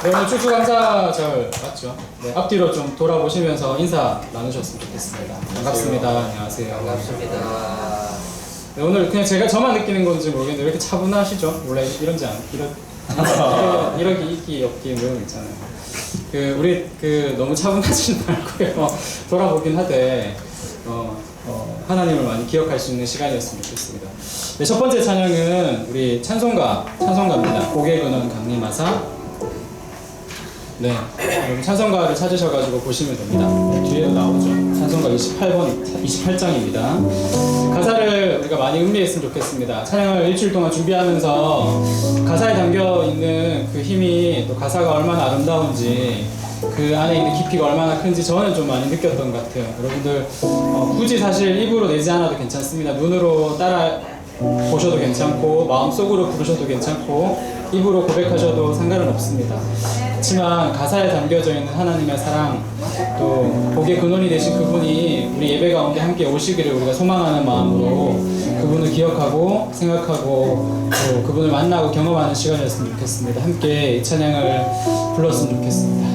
네, 오늘 추수감사절 맞죠? 네, 앞뒤로 좀 돌아보시면서 인사 나누셨으면 좋겠습니다. 반갑습니다. 안녕하세요. 반갑습니다. 네, 오늘 그냥 저만 느끼는 건지 모르겠는데 왜 이렇게 차분하시죠? 원래 이런지 이렇게 있기 없기 뭐 이런 거 있잖아요. 우리 너무 차분하지는 말고요. 돌아보긴 하되 하나님을 많이 기억할 수 있는 시간이었으면 좋겠습니다. 네, 첫 번째 찬양은 우리 찬송가입니다. 고개 근원 강림하사. 네, 여러분 찬송가를 찾으셔가지고 보시면 됩니다. 뒤에도 나오죠. 찬송가 28장입니다. 가사를 우리가 많이 음미했으면 좋겠습니다. 찬양을 일주일 동안 준비하면서 가사에 담겨있는 그 힘이 또 가사가 얼마나 아름다운지 그 안에 있는 깊이가 얼마나 큰지 저는 좀 많이 느꼈던 것 같아요. 여러분들 굳이 사실 입으로 내지 않아도 괜찮습니다. 눈으로 따라 보셔도 괜찮고 마음속으로 부르셔도 괜찮고 입으로 고백하셔도 상관은 없습니다. 그렇지만 가사에 담겨져 있는 하나님의 사랑, 또 복의 근원이 되신 그분이 우리 예배 가운데 함께 오시기를 우리가 소망하는 마음으로 그분을 기억하고 생각하고 또 그분을 만나고 경험하는 시간이었으면 좋겠습니다. 함께 이 찬양을 불렀으면 좋겠습니다.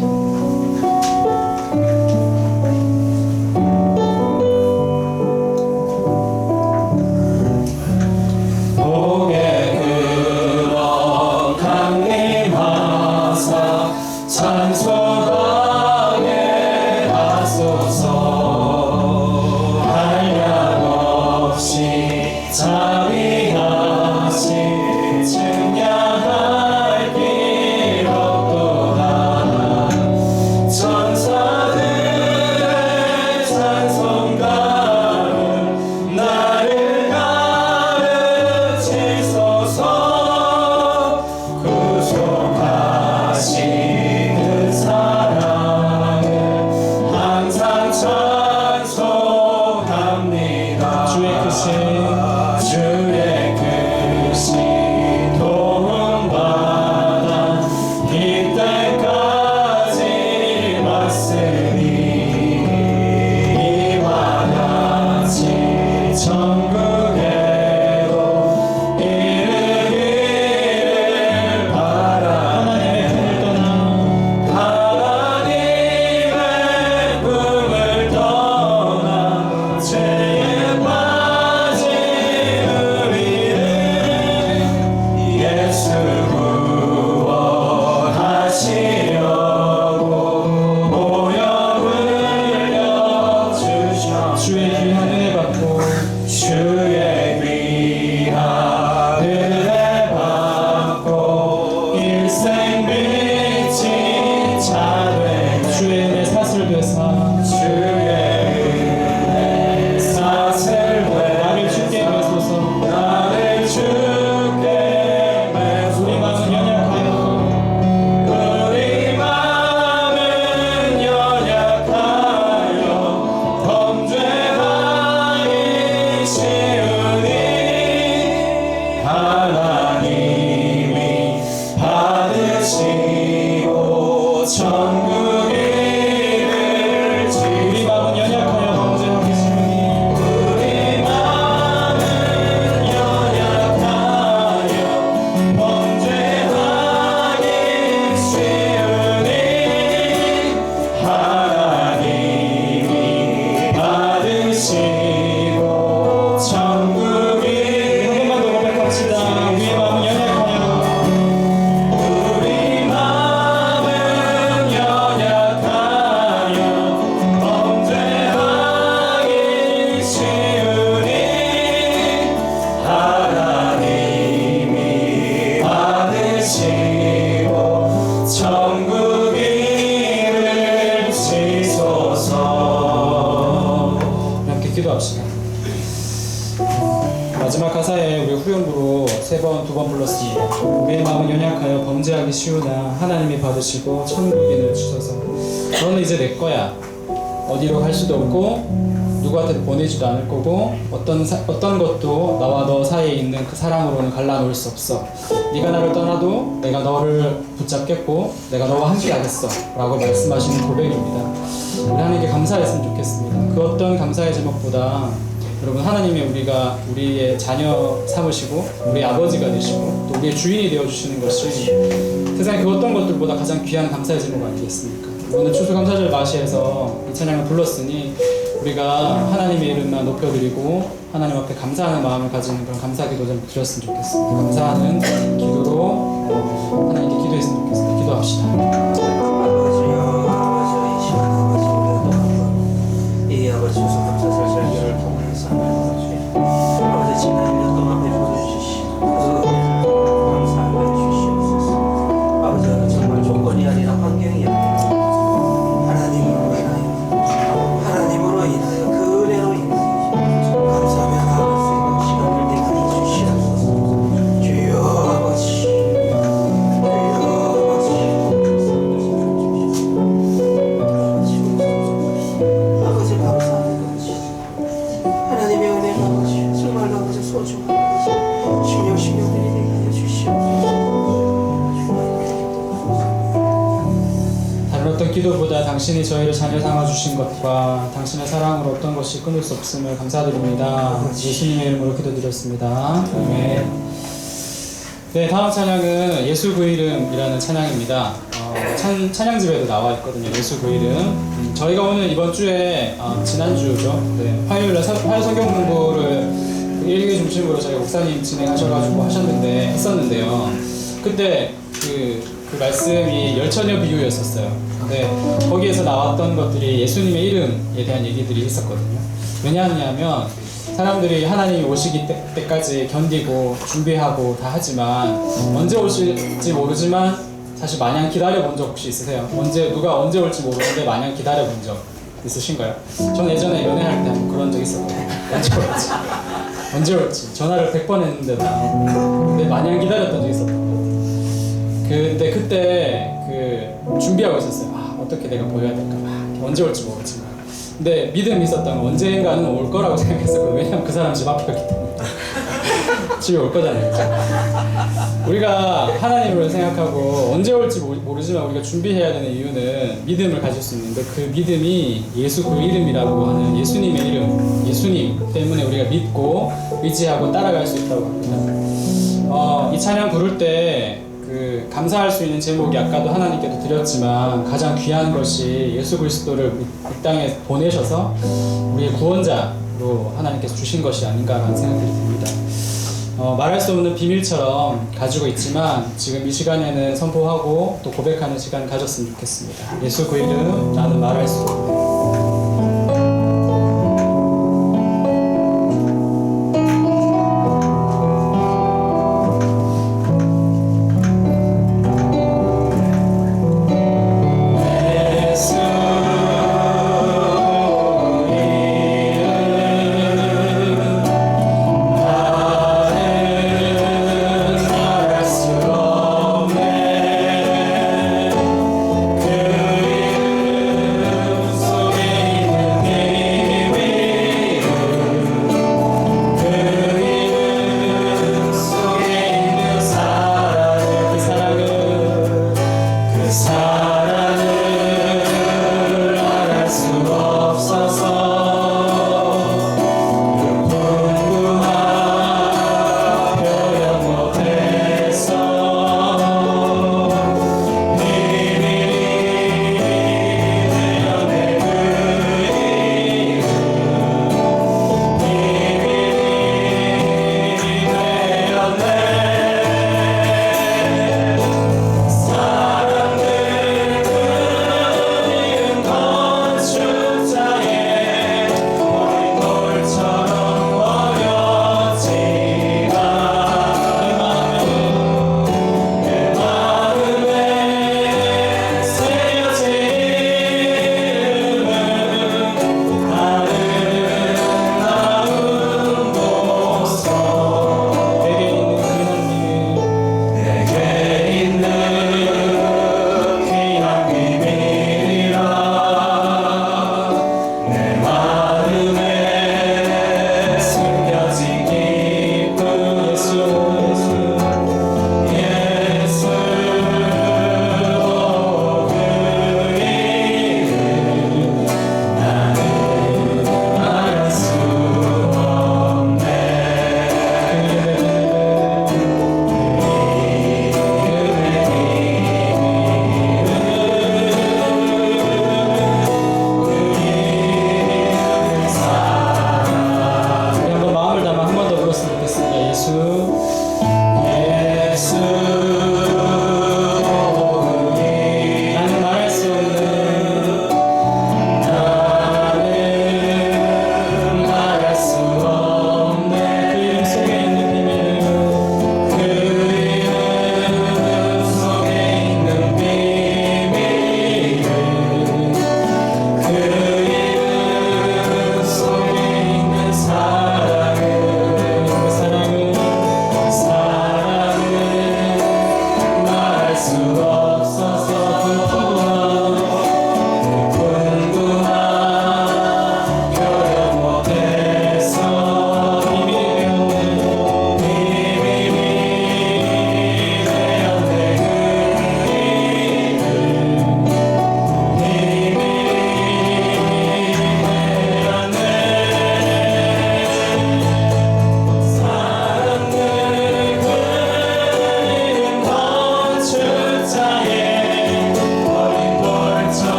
마지막 가사에 우리 후렴구로 두 번 불렀습니다. 우리의 마음은 연약하여 범죄하기 쉬우나 하나님이 받으시고 천국인을 주셔서 너는 이제 내 거야. 어디로 갈 수도 없고 누구한테도 보내지도 않을 거고 어떤 것도 나와 너 사이에 있는 그 사랑으로는 갈라놓을 수 없어. 네가 나를 떠나도 내가 너를 붙잡겠고 내가 너와 함께 하겠어 라고 말씀하시는 고백입니다. 우리 하나님께 감사했으면 좋겠습니다. 그 어떤 감사의 제목보다 여러분 하나님이 우리의 자녀 삼으시고 우리 아버지가 되시고 또 우리의 주인이 되어주시는 것이 세상에 그 어떤 것들보다 가장 귀한 감사의 제목 아니겠습니까? 오늘 추수감사절 마시에서 이 찬양을 불렀으니 우리가 하나님의 이름만 높여드리고 하나님 앞에 감사하는 마음을 가지는 그런 감사 기도 좀 드렸으면 좋겠습니다. 감사하는 기도로 하나님께 기도했으면 좋겠습니다. 기도합시다. 이 아버지 추수감사절 설교를 통해서 아버지 지난 1년 동안 베풀어주시고 감사하게 해주시옵소서. 아버지는 정말 조건이 아니라 환경이 아니라 하나님으로 인하여 그 은혜로 인하여 감사하며 나아갈 수 있는 시간을 내게 주시옵소서. 주여 아버지, 아버지 감사합니다. 하나님의 은혜가 아버지 정말 아버지 소중한 아버지 심령들이 되게 하여 주시옵소서. 다른 어떤 기도보다 당신이 저희를 자녀 삼아 주신 것과 당신의 사랑으로 어떤 것이 끊을 수 없음을 감사드립니다. 예수님의 이름으로 기도드렸습니다. 아멘. 네, 다음 찬양은 예수 그 이름이라는 찬양입니다. 찬양집에도 나와 있거든요. 예수 그 이름. 저희가 오늘 이번 주에 지난주죠. 네, 화요일에 화요 성경 공부를 일기 중심으로 저희 목사님 진행하셔가지고 했었는데요. 그때 그 말씀이 열처녀 비유였었어요. 근데 거기에서 나왔던 것들이 예수님의 이름에 대한 얘기들이 있었거든요. 왜냐하면 사람들이 하나님이 오시기 때까지 견디고 준비하고 다 하지만 언제 오실지 모르지만 사실 마냥 기다려본 적 혹시 있으세요? 누가 언제 올지 모르는데 마냥 기다려본 적 있으신가요? 저는 예전에 연애할 때 한번 그런 적 있었거든요. 언제 올지 전화를 100번 했는데도 근데 마냥 기다렸던 적이 있었던 것 같아요. 근데 그때 준비하고 있었어요. 어떻게 내가 보여야 될까? 언제 올지 모르지만 근데 믿음이 있었던 건 언젠가는 올 거라고 생각했었거든요. 왜냐면 그 사람 집 앞이었기 때문에 집에 올 거잖아요. 그렇죠? 우리가 하나님을 생각하고 언제 올지 모르지만 우리가 준비해야 되는 이유는 믿음을 가질 수 있는데 그 믿음이 예수 그 이름이라고 하는 예수님의 이름, 예수님 때문에 우리가 믿고 의지하고 따라갈 수 있다고 합니다. 이 찬양 부를 때 감사할 수 있는 제목이 아까도 하나님께도 드렸지만 가장 귀한 것이 예수 그리스도를 이 땅에 보내셔서 우리의 구원자로 하나님께서 주신 것이 아닌가라는 생각이 듭니다. 말할 수 없는 비밀처럼 가지고 있지만 지금 이 시간에는 선포하고 또 고백하는 시간 가졌으면 좋겠습니다. 예수 그 이름 나는 말할 수 없는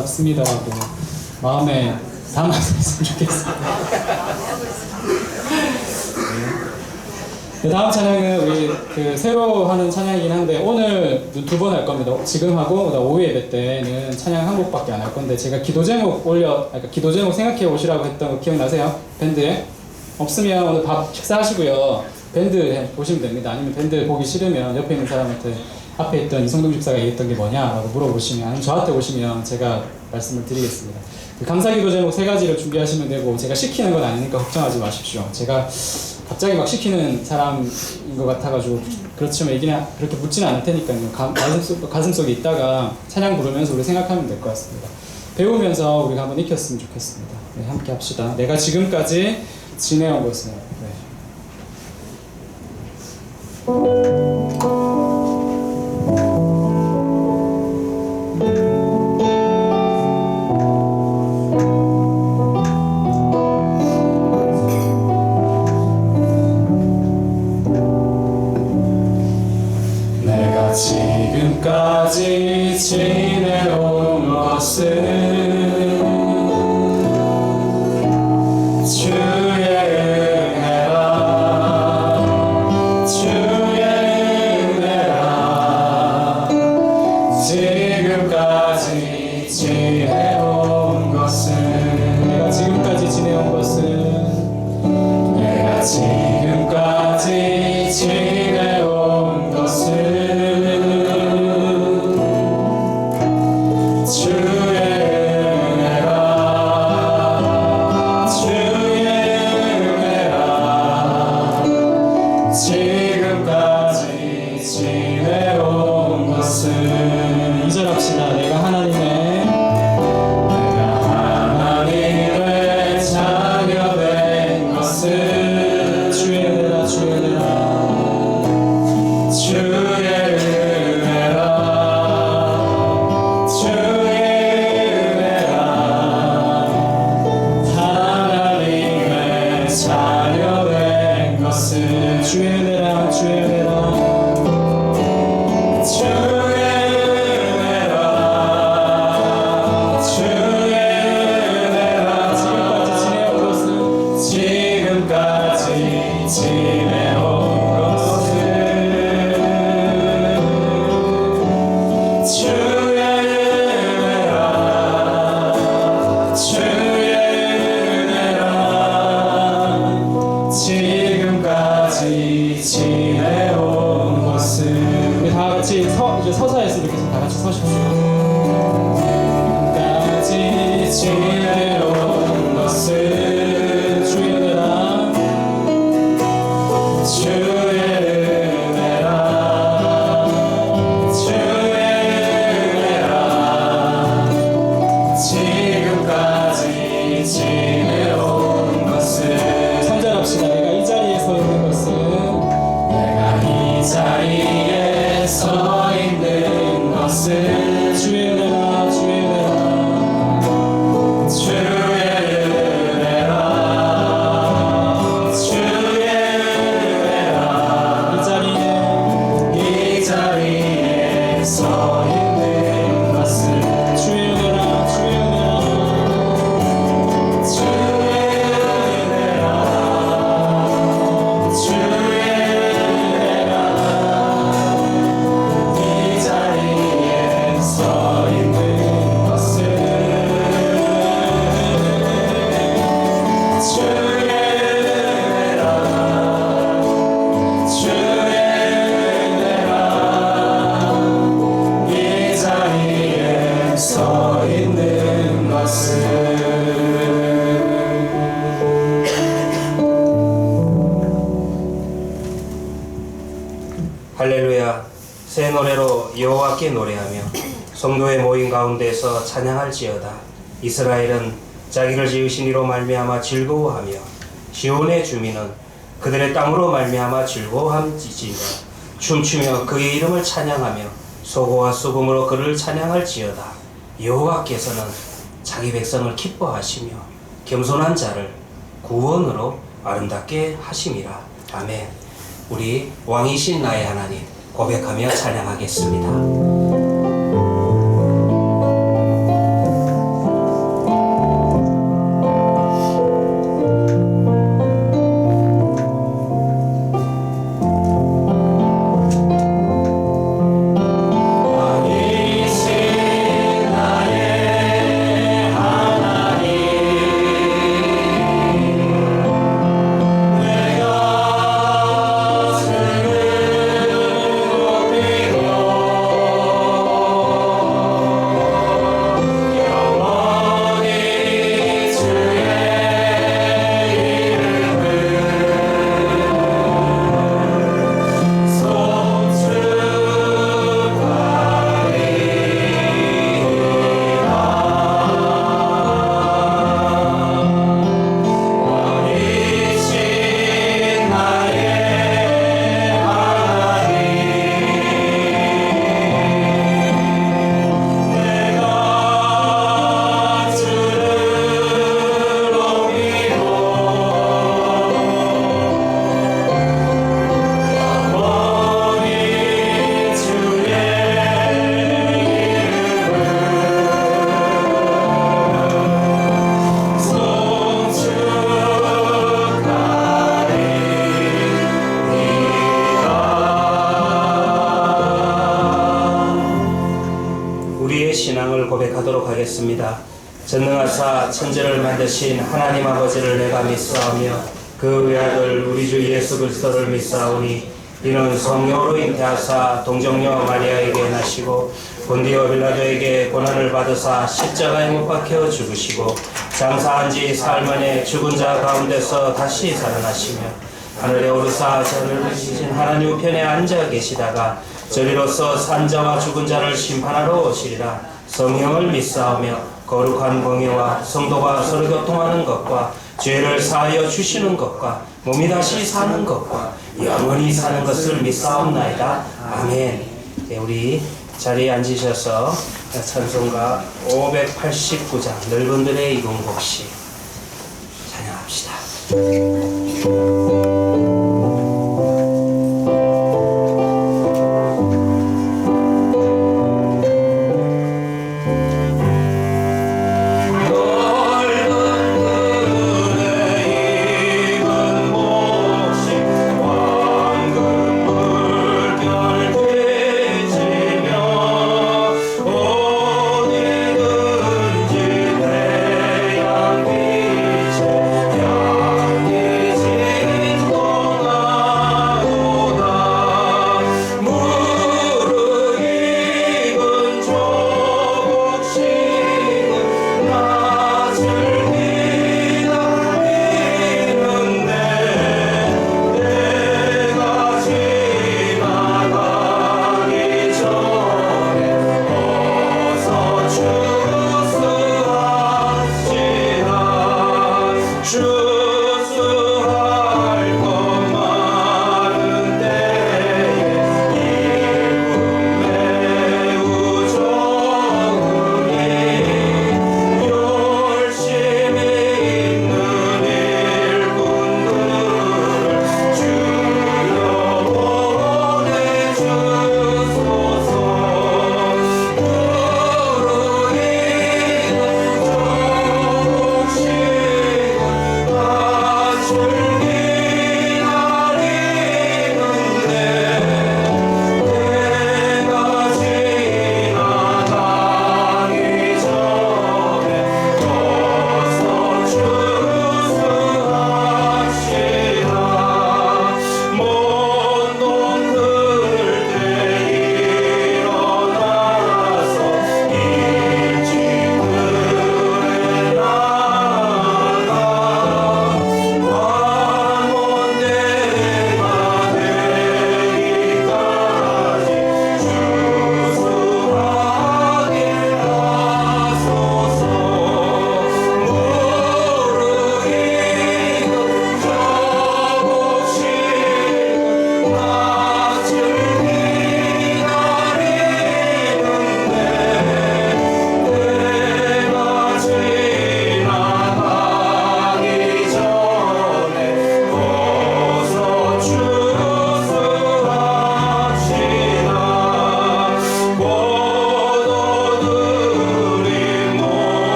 아름답습니다라고 마음에 담아서 했으면 좋겠습니다. 네, 다음 찬양은 우리 그 새로 하는 찬양이긴 한데 오늘 두 번 할 겁니다. 지금 하고 오후 예배 때는 찬양 한 곡밖에 안 할 건데 제가 기도 제목 그러니까 기도 제목 생각해 오시라고 했던 거 기억나세요? 밴드에? 없으면 오늘 밥 식사하시고요. 밴드 보시면 됩니다. 아니면 밴드 보기 싫으면 옆에 있는 사람한테 앞에 있던 이성동 집사가 얘기했던 게 뭐냐라고 물어보시면 아니면 저한테 오시면 제가 말씀을 드리겠습니다. 감사기도 제목 3가지를 준비하시면 되고 제가 시키는 건 아니니까 걱정하지 마십시오. 제가 갑자기 막 시키는 사람인 것 같아가지고 그렇지만 얘기는 그렇게 묻지는 않을 테니까요. 가슴 속에 있다가 찬양 부르면서 우리 생각하면 될 것 같습니다. 배우면서 우리가 한번 익혔으면 좋겠습니다. 네, 함께 합시다. 내가 지금까지 지내온 것은 네. 내가 지금까지 지내온 것은 주의 은혜라 주의 은혜라 지금까지 지내온 것은 내가 지금까지 지내온 것은 내가 지금까지 지내온 것은 지금까지 지내온 것은 2절 합시다. 내가 하나님의 자녀 된 것은 주의 은혜라 주의 은혜라 주의 은혜라 주의 은혜라 하나님의 자녀 된 것은 주의 은혜라 주의 은혜라 주의 은혜라 주의 은혜라 지금까지 지내온 것은 주의 은혜라 주의 은혜라 지금까지 지내온 것은 우리 다 같이 이제 서서 했으면 좋겠습니다. 다 같이 서십시오. 지금까지 지내온 것은 주의 은혜라 주의 은혜라 주의 은혜라 지금까지 지내온 것은 3절 합시다. 내가 이 자리에 서 있는 것은 내가 이 자리에 서 있는 것은 주의 은혜라 주의 은혜라 주의 은혜라 주의 은혜라 이 자리에 서 있는 것은 주의 은혜라 주의 은혜라 주의 은혜라 주의 은혜라 이 자리에 서 있는 것은 주의 은혜라 주의 은혜라 이 자리에 서 있는 것은 할렐루야. 새 노래로 여호와께 노래하며 성도의 모임 가운데서 찬양할지어다. 이스라엘은 자기를 지으신 이로 말미암아 즐거워하며 시온의 주민은 그들의 땅으로 말미암아 즐거워함지니라. 춤추며 그의 이름을 찬양하며 소고와 수금으로 그를 찬양할지어다. 여호와께서는 자기 백성을 기뻐하시며 겸손한 자를 구원으로 아름답게 하심이라. 아멘. 우리 왕이신 나의 하나님 고백하며 찬양하겠습니다. 전능하사 천지를 만드신 하나님 아버지를 내가 믿사오며 그 외아들 우리 주 예수 그리스도를 믿사오니 이는 성령으로 잉태하사 동정녀 마리아에게 나시고 본디오 빌라도에게 고난을 받으사 십자가에 못 박혀 죽으시고 장사한 지 사흘 만에 죽은 자 가운데서 다시 살아나시며 하늘에 오르사 저를 계신 하나님 우편에 앉아 계시다가 저리로서 산자와 죽은 자를 심판하러 오시리라. 성령을 믿사오며 거룩한 공예와 성도가 서로 교통하는 것과 죄를 사하여 주시는 것과 몸이 다시 사는 것과 영원히 사는 것을 믿사옵나이다. 아멘. 네, 우리 자리에 앉으셔서 찬송가 589장 넓은들의 이공복시 찬양합시다.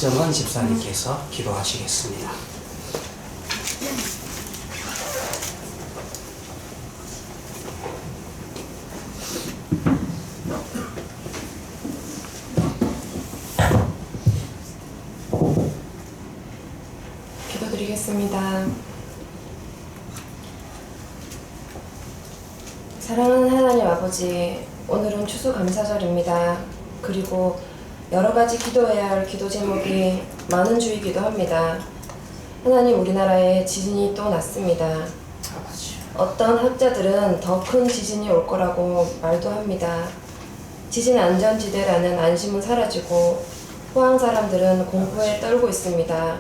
박정은 집사님께서 기도하시겠습니다. 기도드리겠습니다. 사랑하는 하나님 아버지, 오늘은 추수감사절입니다. 그리고 여러 가지 기도해야 할 기도 제목이 많은 주이기도 합니다. 하나님, 우리나라에 지진이 또 났습니다. 아버지. 어떤 학자들은 더 큰 지진이 올 거라고 말도 합니다. 지진 안전지대라는 안심은 사라지고 포항 사람들은 공포에 떨고 있습니다.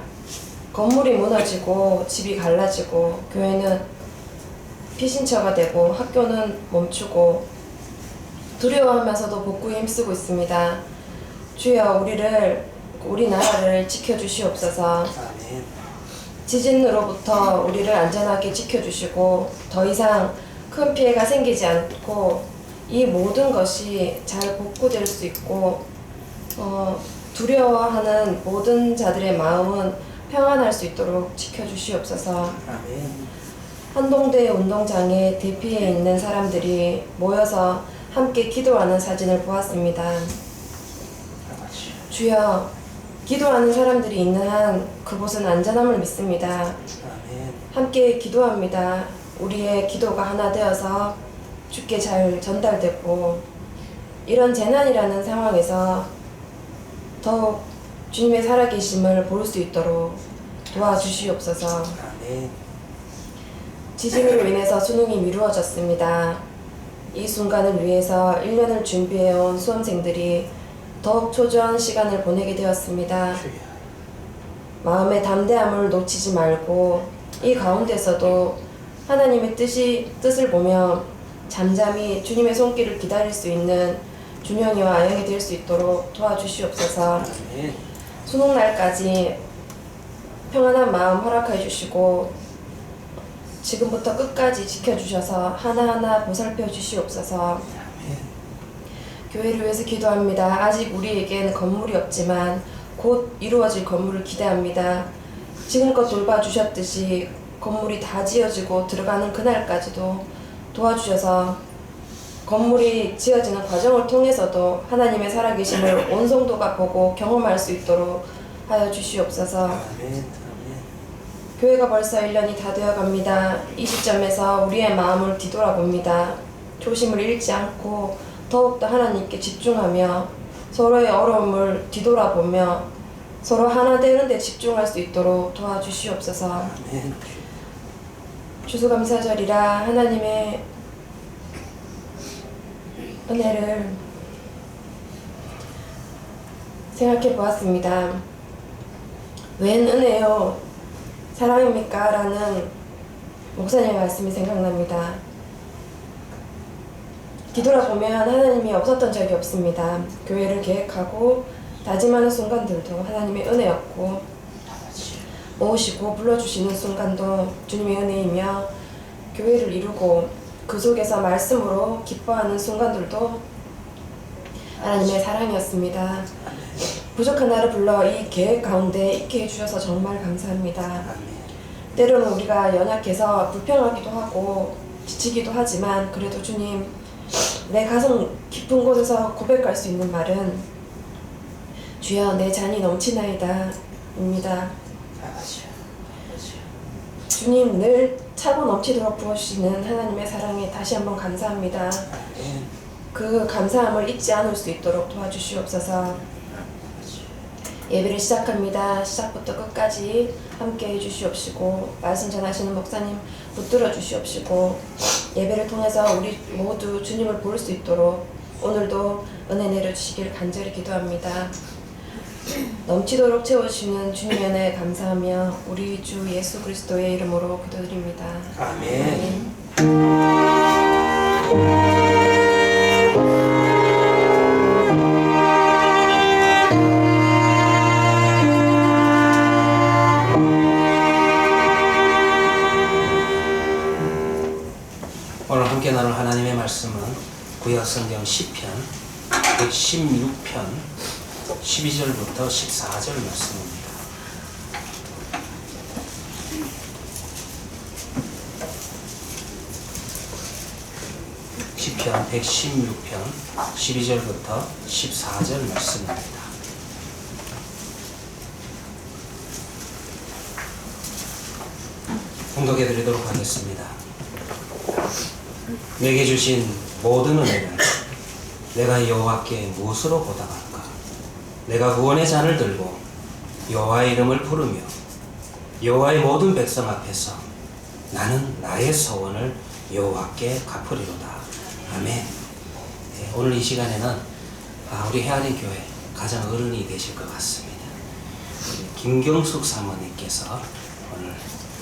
건물이 무너지고 집이 갈라지고 교회는 피신처가 되고 학교는 멈추고 두려워하면서도 복구에 힘쓰고 있습니다. 주여, 우리 나라를 지켜주시옵소서. 아멘. 지진으로부터 우리를 안전하게 지켜주시고 더 이상 큰 피해가 생기지 않고 이 모든 것이 잘 복구될 수 있고 두려워하는 모든 자들의 마음은 평안할 수 있도록 지켜주시옵소서. 아멘. 한동대 운동장에 대피해 있는 사람들이 모여서 함께 기도하는 사진을 보았습니다. 아버지. 주여, 기도하는 사람들이 있는 한 그곳은 안전함을 믿습니다. 아멘. 함께 기도합니다. 우리의 기도가 하나 되어서 주께 잘 전달되고 이런 재난이라는 상황에서 더욱 주님의 살아계심을 볼 수 있도록 도와주시옵소서. 아멘. 지진으로 인해서 수능이 미루어졌습니다. 이 순간을 위해서 1년을 준비해온 수험생들이 더욱 초조한 시간을 보내게 되었습니다. 주여. 마음의 담대함을 놓치지 말고 이 가운데서도 하나님의 뜻을 보며 잠잠히 주님의 손길을 기다릴 수 있는 준영이와 아영이 될 수 있도록 도와주시옵소서. 아멘. 수능날까지 평안한 마음 허락해 주시고 지금부터 끝까지 지켜주셔서 하나하나 보살펴 주시옵소서. 아멘. 교회를 위해서 기도합니다. 아직 우리에겐 건물이 없지만 곧 이루어질 건물을 기대합니다. 지금껏 돌봐주셨듯이 건물이 다 지어지고 들어가는 그날까지도 도와주셔서 건물이 지어지는 과정을 통해서도 하나님의 살아계심을 온 성도가 보고 경험할 수 있도록 하여 주시옵소서. 아멘. 교회가 벌써 1년이 다 되어갑니다. 이 시점에서 우리의 마음을 뒤돌아봅니다. 조심을 잃지 않고 더욱더 하나님께 집중하며 서로의 어려움을 뒤돌아보며 서로 하나 되는 데 집중할 수 있도록 도와주시옵소서. 아멘. 추수감사절이라 하나님의 은혜를 생각해 보았습니다. 웬 은혜요? 사랑입니까? 라는 목사님의 말씀이 생각납니다. 뒤돌아보면 하나님이 없었던 적이 없습니다. 교회를 계획하고 다짐하는 순간들도 하나님의 은혜였고 모으시고 불러주시는 순간도 주님의 은혜이며 교회를 이루고 그 속에서 말씀으로 기뻐하는 순간들도 하나님의 사랑이었습니다. 부족한 나를 불러 이 계획 가운데 있게 해주셔서 정말 감사합니다. 때로는 우리가 연약해서 불평하기도 하고 지치기도 하지만 그래도 주님, 내 가슴 깊은 곳에서 고백할 수 있는 말은 주여 내 잔이 넘치나이다 입니다. 주님, 늘 차고 넘치도록 부어주시는 하나님의 사랑에 다시 한번 감사합니다. 그 감사함을 잊지 않을 수 있도록 도와주시옵소서. 예배를 시작합니다. 시작부터 끝까지 함께 해주시옵시고 말씀 전하시는 목사님 붙들어 주시옵시고 예배를 통해서 우리 모두 주님을 볼 수 있도록 오늘도 은혜 내려주시길 간절히 기도합니다. 넘치도록 채워주시는 주님의 은혜에 감사하며 우리 주 예수 그리스도의 이름으로 기도드립니다. 아멘. 오늘 함께 나눌 하나님의 말씀은 구약성경 시편 116편 12절부터 14절 말씀입니다. 시편 116편 12절부터 14절 말씀입니다. 봉독해 드리도록 하겠습니다. 내게 주신 모든 은혜는 내가 여호와께 무엇으로 보답할까? 내가 구원의 잔을 들고 여호와의 이름을 부르며 여호와의 모든 백성 앞에서 나는 나의 소원을 여호와께 갚으리로다. 아멘. 네, 오늘 이 시간에는 우리 해안의 교회 가장 어른이 되실 것 같습니다. 김경숙 사모님께서 오늘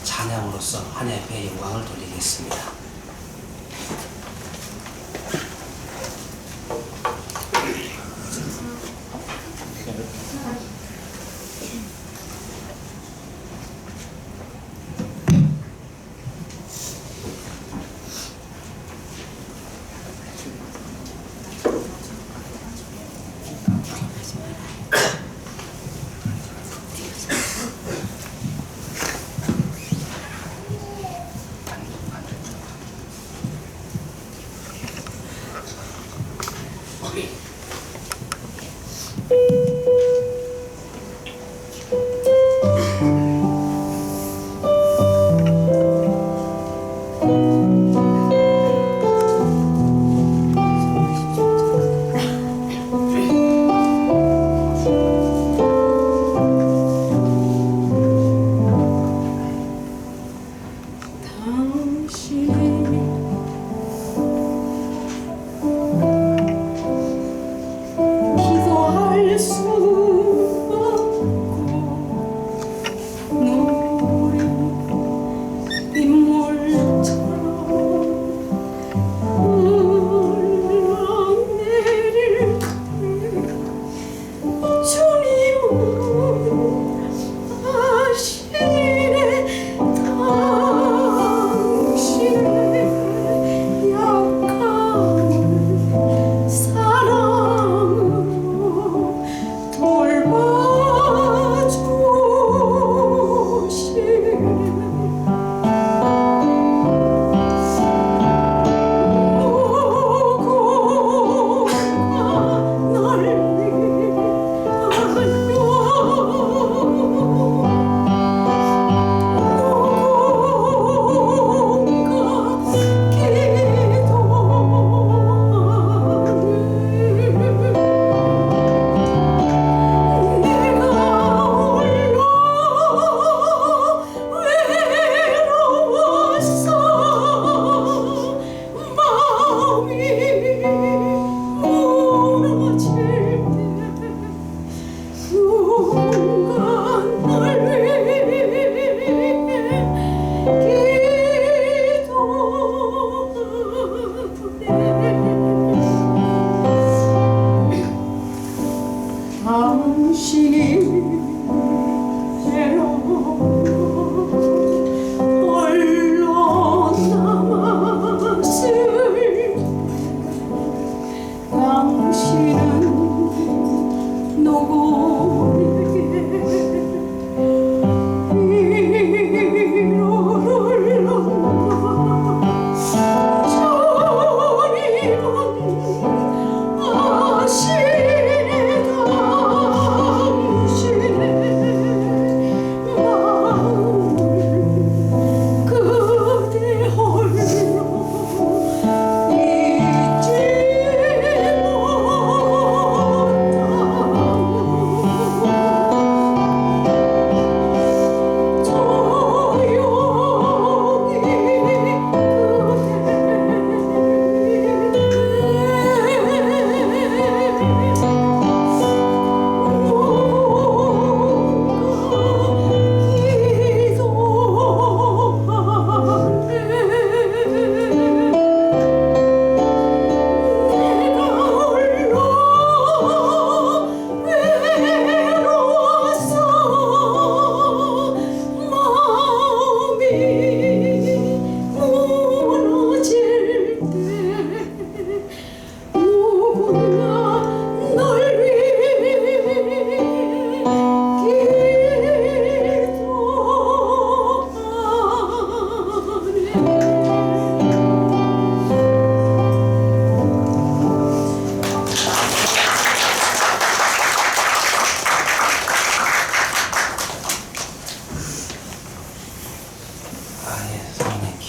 찬양으로서 하나님 앞에 영광을 돌리겠습니다.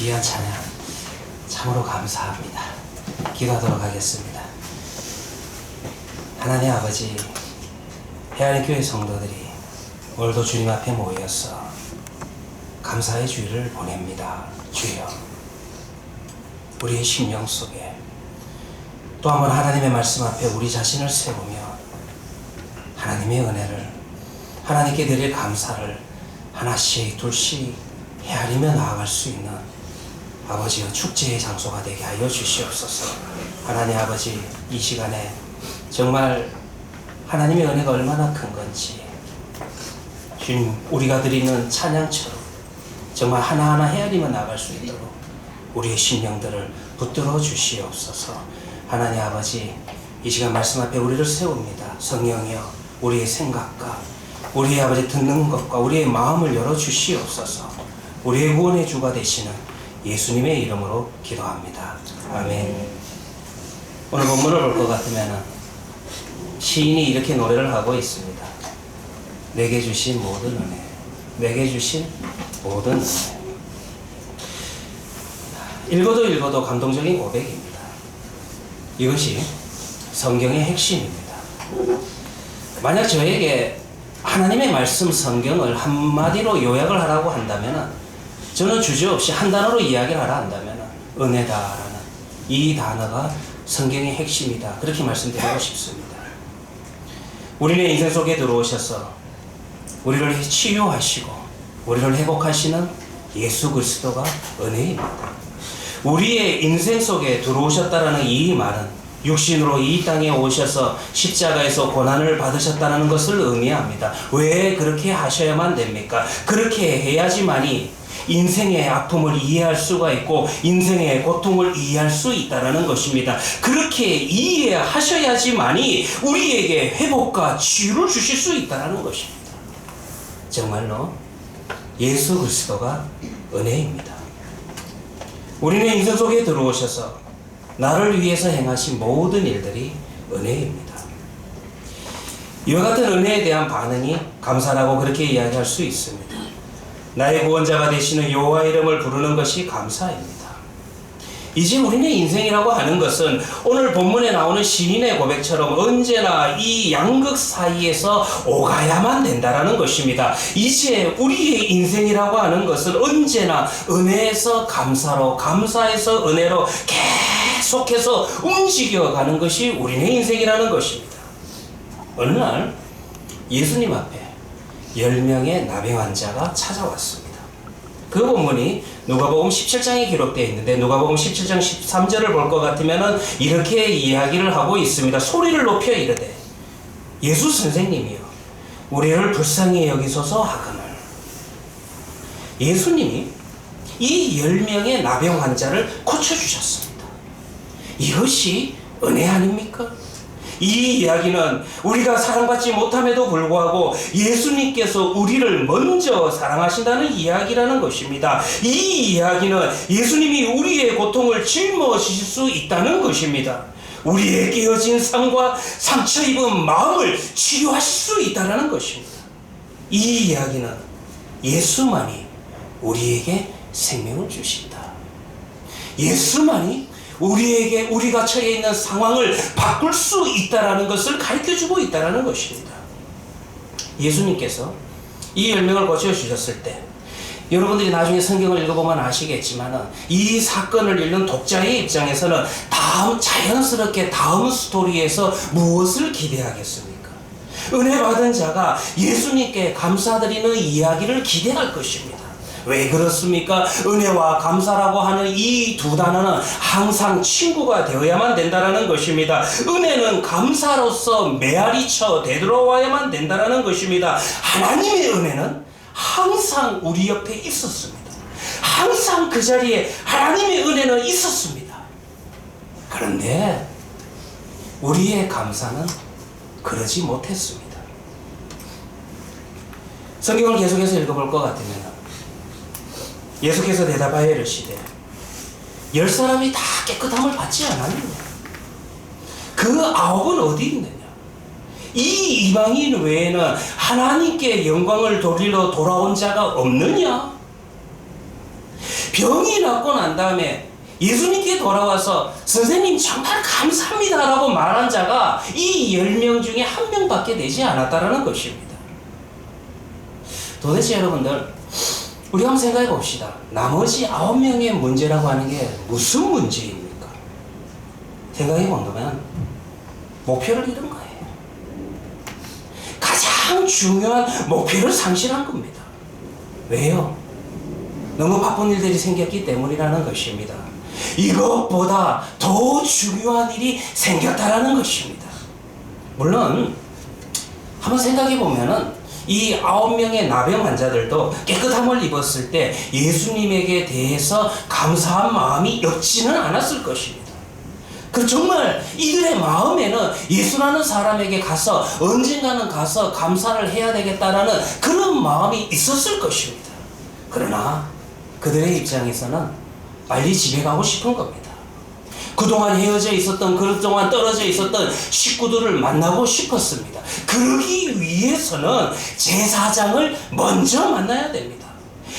귀한 찬양 참으로 감사합니다. 기도하도록 하겠습니다. 하나님 아버지, 해안의 교회 성도들이 오늘도 주님 앞에 모여서 감사의 주의를 보냅니다. 주여, 우리의 심령 속에 또 한번 하나님의 말씀 앞에 우리 자신을 세우며 하나님의 은혜를, 하나님께 드릴 감사를 하나씩 둘씩 헤아리며 나아갈 수 있는 아버지여 축제의 장소가 되게 하여 주시옵소서. 하나님 아버지, 이 시간에 정말 하나님의 은혜가 얼마나 큰 건지 주님, 우리가 드리는 찬양처럼 정말 하나하나 헤아리며 나아갈 수 있도록 우리의 심령들을 붙들어 주시옵소서. 하나님 아버지, 이 시간 말씀 앞에 우리를 세웁니다. 성령이여, 우리의 생각과 우리의 아버지 듣는 것과 우리의 마음을 열어 주시옵소서. 우리의 구원의 주가 되시는 예수님의 이름으로 기도합니다. 아멘. 오늘 본문을 볼 것 같으면 시인이 이렇게 노래를 하고 있습니다. 내게 주신 모든 은혜, 내게 주신 모든 은혜. 읽어도 감동적인 고백입니다. 이것이 성경의 핵심입니다. 만약 저에게 하나님의 말씀 성경을 한마디로 요약을 하라고 한다면, 저는 주저없이 한 단어로 이야기를 하라 한다면 은혜다라는 이 단어가 성경의 핵심이다, 그렇게 말씀드리고 싶습니다. 우리의 인생 속에 들어오셔서 우리를 치유하시고 우리를 회복하시는 예수 그리스도가 은혜입니다. 우리의 인생 속에 들어오셨다라는 이 말은 육신으로 이 땅에 오셔서 십자가에서 고난을 받으셨다는 것을 의미합니다. 왜 그렇게 하셔야만 됩니까? 그렇게 해야지만이 인생의 아픔을 이해할 수가 있고 인생의 고통을 이해할 수 있다는 것입니다. 그렇게 이해하셔야지만이 우리에게 회복과 치유를 주실 수 있다는 것입니다. 정말로 예수 그리스도가 은혜입니다. 우리는 인생 속에 들어오셔서 나를 위해서 행하신 모든 일들이 은혜입니다. 이와 같은 은혜에 대한 반응이 감사라고 그렇게 이야기할 수 있습니다. 나의 구원자가 되시는 여호와 이름을 부르는 것이 감사입니다. 이제 우리의 인생이라고 하는 것은 오늘 본문에 나오는 시인의 고백처럼 언제나 이 양극 사이에서 오가야만 된다라는 것입니다. 이제 우리의 인생이라고 하는 것은 언제나 은혜에서 감사로, 감사에서 은혜로 계속해서 움직여가는 것이 우리의 인생이라는 것입니다. 어느 날 예수님 앞에 10명의 나병 환자가 찾아왔습니다. 그 본문이 누가복음 17장에 기록되어 있는데 누가복음 17장 13절을 볼 것 같으면 이렇게 이야기를 하고 있습니다. 소리를 높여 이르되 예수 선생님이여 우리를 불쌍히 여기소서 하거늘. 예수님이 이 10명의 나병 환자를 고쳐주셨습니다. 이것이 은혜 아닙니까? 이 이야기는 우리가 사랑받지 못함에도 불구하고 예수님께서 우리를 먼저 사랑하신다는 이야기라는 것입니다. 이 이야기는 예수님이 우리의 고통을 짊어지실 수 있다는 것입니다. 우리의 깨어진 삶과 상처 입은 마음을 치유하실 수 있다는 것입니다. 이 이야기는 예수만이 우리에게 생명을 주신다. 예수만이 우리에게 우리가 처해 있는 상황을 바꿀 수 있다라는 것을 가르쳐주고 있다라는 것입니다. 예수님께서 이 10명을 고쳐주셨을 때 여러분들이 나중에 성경을 읽어보면 아시겠지만 이 사건을 읽는 독자의 입장에서는 자연스럽게 다음 스토리에서 무엇을 기대하겠습니까? 은혜 받은 자가 예수님께 감사드리는 이야기를 기대할 것입니다. 왜 그렇습니까? 은혜와 감사라고 하는 이 두 단어는 항상 친구가 되어야만 된다는 것입니다. 은혜는 감사로서 메아리쳐 되돌아와야만 된다는 것입니다. 하나님의 은혜는 항상 우리 옆에 있었습니다. 항상 그 자리에 하나님의 은혜는 있었습니다. 그런데 우리의 감사는 그러지 못했습니다. 성경을 계속해서 읽어볼 것 같으면 예수께서 대답하여 이르시되 10사람이 다 깨끗함을 받지 않았느냐? 그 9은 어디 있느냐? 이 이방인 외에는 하나님께 영광을 돌리러 돌아온 자가 없느냐? 병이 낫고 난 다음에 예수님께 돌아와서 선생님 정말 감사합니다 라고 말한 자가 이 10명 중에 1명밖에 되지 않았다는 것입니다. 도대체 여러분들 우리 한번 생각해 봅시다. 나머지 9명의 문제라고 하는 게 무슨 문제입니까? 생각해 본다면 목표를 잃은 거예요. 가장 중요한 목표를 상실한 겁니다. 왜요? 너무 바쁜 일들이 생겼기 때문이라는 것입니다. 이것보다 더 중요한 일이 생겼다라는 것입니다. 물론 한번 생각해 보면은 이 9명의 나병 환자들도 깨끗함을 입었을 때 예수님에게 대해서 감사한 마음이 없지는 않았을 것입니다. 그 정말 이들의 마음에는 예수라는 사람에게 가서 언젠가는 가서 감사를 해야 되겠다라는 그런 마음이 있었을 것입니다. 그러나 그들의 입장에서는 빨리 집에 가고 싶은 겁니다. 그동안 헤어져 있었던, 그동안 떨어져 있었던 식구들을 만나고 싶었습니다. 그러기 위해서는 제사장을 먼저 만나야 됩니다.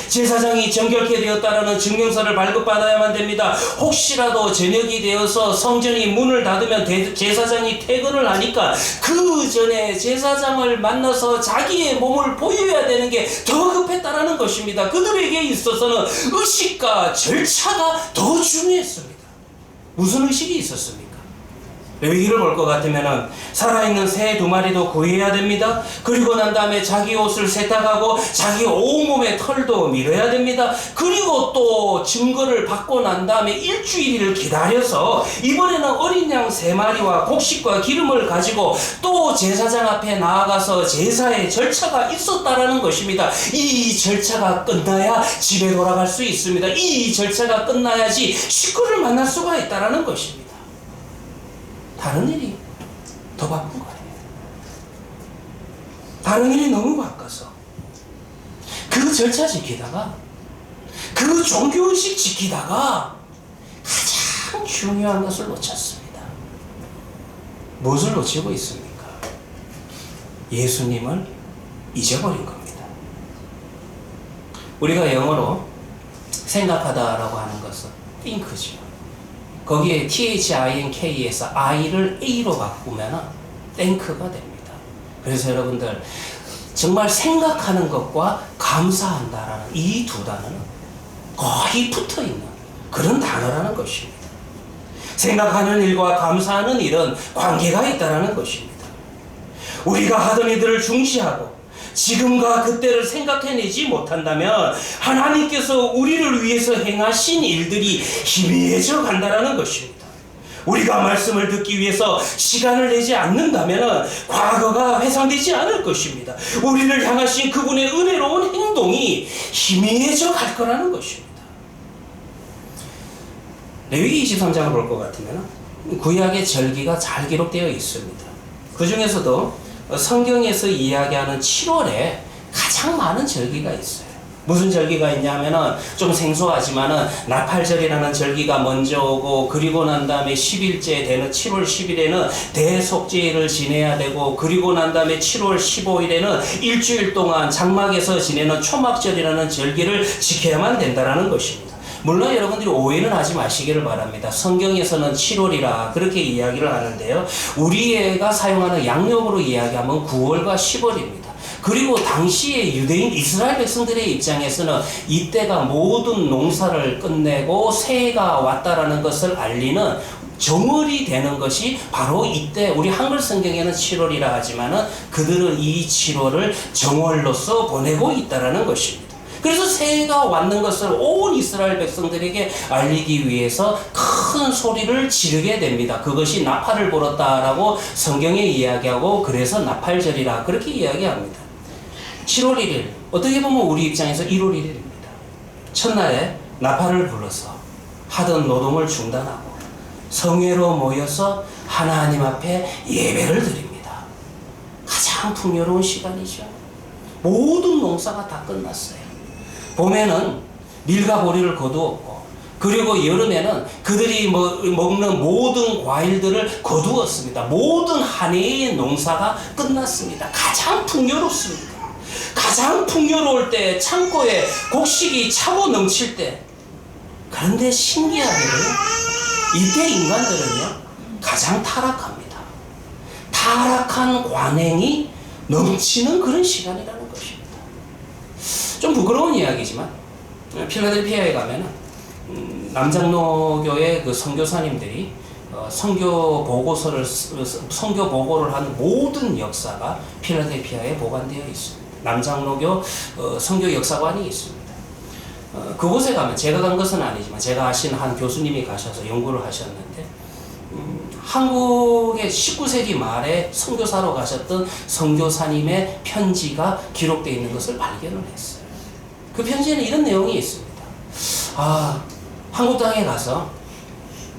제사장이 정결케 되었다라는 증명서를 발급받아야만 됩니다. 혹시라도 저녁이 되어서 성전이 문을 닫으면 제사장이 퇴근을 하니까 그 전에 제사장을 만나서 자기의 몸을 보여야 되는 게 더 급했다라는 것입니다. 그들에게 있어서는 의식과 절차가 더 중요했습니다. 무슨 의식이 있었습니까? 레위기를 볼 것 같으면 살아있는 새 2마리도 구해야 됩니다. 그리고 난 다음에 자기 옷을 세탁하고 자기 온몸의 털도 밀어야 됩니다. 그리고 또 증거를 받고 난 다음에 일주일을 기다려서 이번에는 어린 양 3마리와 곡식과 기름을 가지고 또 제사장 앞에 나아가서 제사의 절차가 있었다라는 것입니다. 이 절차가 끝나야 집에 돌아갈 수 있습니다. 이 절차가 끝나야지 식구를 만날 수가 있다라는 것입니다. 다른 일이 더 바쁜 거예요. 다른 일이 너무 바빠서 그 절차 지키다가 그 종교의식 지키다가 가장 중요한 것을 놓쳤습니다. 무엇을 놓치고 있습니까? 예수님을 잊어버린 겁니다. 우리가 영어로 생각하다라고 하는 것은 think죠. 거기에 think에서 i를 a로 바꾸면 think가 됩니다. 그래서 여러분들 정말 생각하는 것과 감사한다라는 이 두 단어는 거의 붙어있는 그런 단어라는 것입니다. 생각하는 일과 감사하는 일은 관계가 있다는 것입니다. 우리가 하던 일들을 중시하고 지금과 그때를 생각해내지 못한다면 하나님께서 우리를 위해서 행하신 일들이 희미해져 간다는 것입니다. 우리가 말씀을 듣기 위해서 시간을 내지 않는다면 과거가 회상되지 않을 것입니다. 우리를 향하신 그분의 은혜로운 행동이 희미해져 갈 거라는 것입니다. 레위기 23장을 볼 것 같으면 구약의 절기가 잘 기록되어 있습니다. 그 중에서도 성경에서 이야기하는 7월에 가장 많은 절기가 있어요. 무슨 절기가 있냐면은 좀 생소하지만은 나팔절이라는 절기가 먼저 오고, 그리고 난 다음에 10일째 되는 7월 10일에는 대속죄를 지내야 되고, 그리고 난 다음에 7월 15일에는 일주일 동안 장막에서 지내는 초막절이라는 절기를 지켜야만 된다는 것입니다. 물론 여러분들이 오해는 하지 마시기를 바랍니다. 성경에서는 7월이라 그렇게 이야기를 하는데요. 우리가 사용하는 양력으로 이야기하면 9월과 10월입니다. 그리고 당시에 유대인 이스라엘 백성들의 입장에서는 이때가 모든 농사를 끝내고 새해가 왔다라는 것을 알리는 정월이 되는 것이 바로 이때, 우리 한글 성경에는 7월이라 하지만은 그들은 이 7월을 정월로서 보내고 있다라는 것입니다. 그래서 새해가 왔는 것을 온 이스라엘 백성들에게 알리기 위해서 큰 소리를 지르게 됩니다. 그것이 나팔을 불었다라고 성경에 이야기하고, 그래서 나팔절이라 그렇게 이야기합니다. 7월 1일, 어떻게 보면 우리 입장에서 1월 1일입니다. 첫날에 나팔을 불러서 하던 노동을 중단하고 성회로 모여서 하나님 앞에 예배를 드립니다. 가장 풍요로운 시간이죠. 모든 농사가 다 끝났어요. 봄에는 밀과 보리를 거두었고, 그리고 여름에는 그들이 먹는 모든 과일들을 거두었습니다. 모든 한 해의 농사가 끝났습니다. 가장 풍요롭습니다. 가장 풍요로울 때, 창고에 곡식이 차고 넘칠 때. 그런데 신기하게도 이때 인간들은요 가장 타락합니다. 타락한 관행이 넘치는 그런 시간이라는 것입니다. 좀 부끄러운 이야기지만 필라델피아에 가면은 남장로교의 그 선교사님들이 선교 보고를 하는 모든 역사가 필라델피아에 보관되어 있습니다. 남장로교 선교 역사관이 있습니다. 그곳에 가면 제가 간 것은 아니지만 제가 아시는 한 교수님이 가셔서 연구를 하셨는데 한국의 19세기 말에 선교사로 가셨던 선교사님의 편지가 기록되어 있는 것을 발견을 했어요. 그 편지에는 이런 내용이 있습니다. 한국 땅에 가서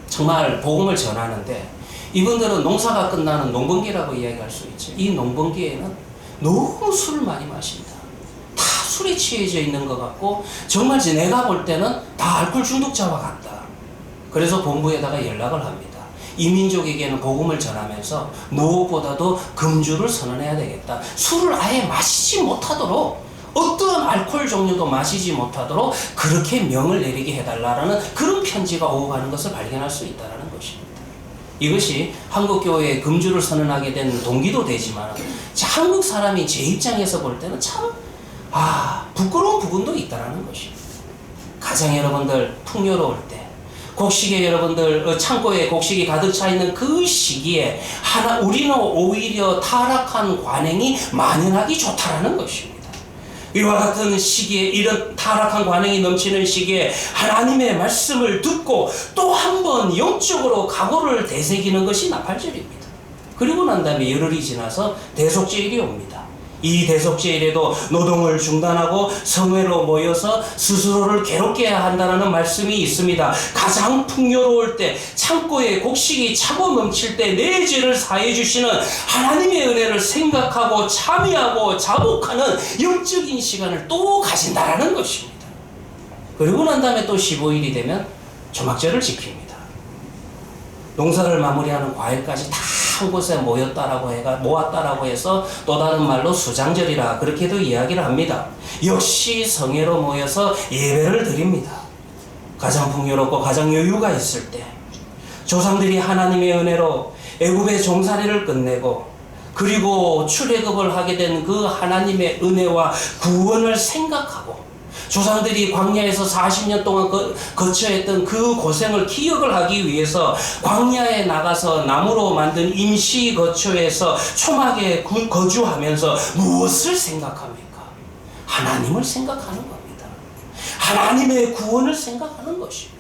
정말 복음을 전하는데 이분들은 농사가 끝나는 농번기라고 이야기할 수 있죠. 이 농번기에는 너무 술을 많이 마신다. 다 술에 취해져 있는 것 같고 정말 내가 볼 때는 다 알코올 중독자와 같다. 그래서 본부에다가 연락을 합니다. 이 민족에게는 복음을 전하면서 무엇보다도 금주를 선언해야 되겠다. 술을 아예 마시지 못하도록 어떠한 알코올 종류도 마시지 못하도록 그렇게 명을 내리게 해달라는 그런 편지가 오고 가는 것을 발견할 수 있다는 것입니다. 이것이 한국교회에 금주를 선언하게 된 동기도 되지만 한국 사람이 제 입장에서 볼 때는 참 부끄러운 부분도 있다는 것입니다. 가장 여러분들 풍요로울 때 곡식에 여러분들 창고에 곡식이 가득 차 있는 그 시기에 우리는 오히려 타락한 관행이 만연하기 좋다라는 것입니다. 이와 같은 시기에 이런 타락한 관행이 넘치는 시기에 하나님의 말씀을 듣고 또 한 번 영적으로 각오를 되새기는 것이 나팔절입니다. 그리고 난 다음에 열흘이 지나서 대속죄일이 옵니다. 이 대속죄일에도 노동을 중단하고 성회로 모여서 스스로를 괴롭게 해야 한다는 말씀이 있습니다. 가장 풍요로울 때 창고에 곡식이 차고 넘칠 때 내 죄를 사해 주시는 하나님의 은혜를 생각하고 참여하고 자복하는 영적인 시간을 또 가진다라는 것입니다. 그리고 난 다음에 또 15일이 되면 초막절을 지킵니다. 농사를 마무리하는 과일까지 다 한 곳에 모았다라고 해서 또 다른 말로 수장절이라 그렇게도 이야기를 합니다. 역시 성회로 모여서 예배를 드립니다. 가장 풍요롭고 가장 여유가 있을 때 조상들이 하나님의 은혜로 애굽의 종살이를 끝내고 그리고 출애굽을 하게 된 그 하나님의 은혜와 구원을 생각하고 조상들이 광야에서 40년 동안 거쳐야 했던 그 고생을 기억을 하기 위해서 광야에 나가서 나무로 만든 임시 거처에서 초막에 거주하면서 무엇을 생각합니까? 하나님을 생각하는 겁니다. 하나님의 구원을 생각하는 것입니다.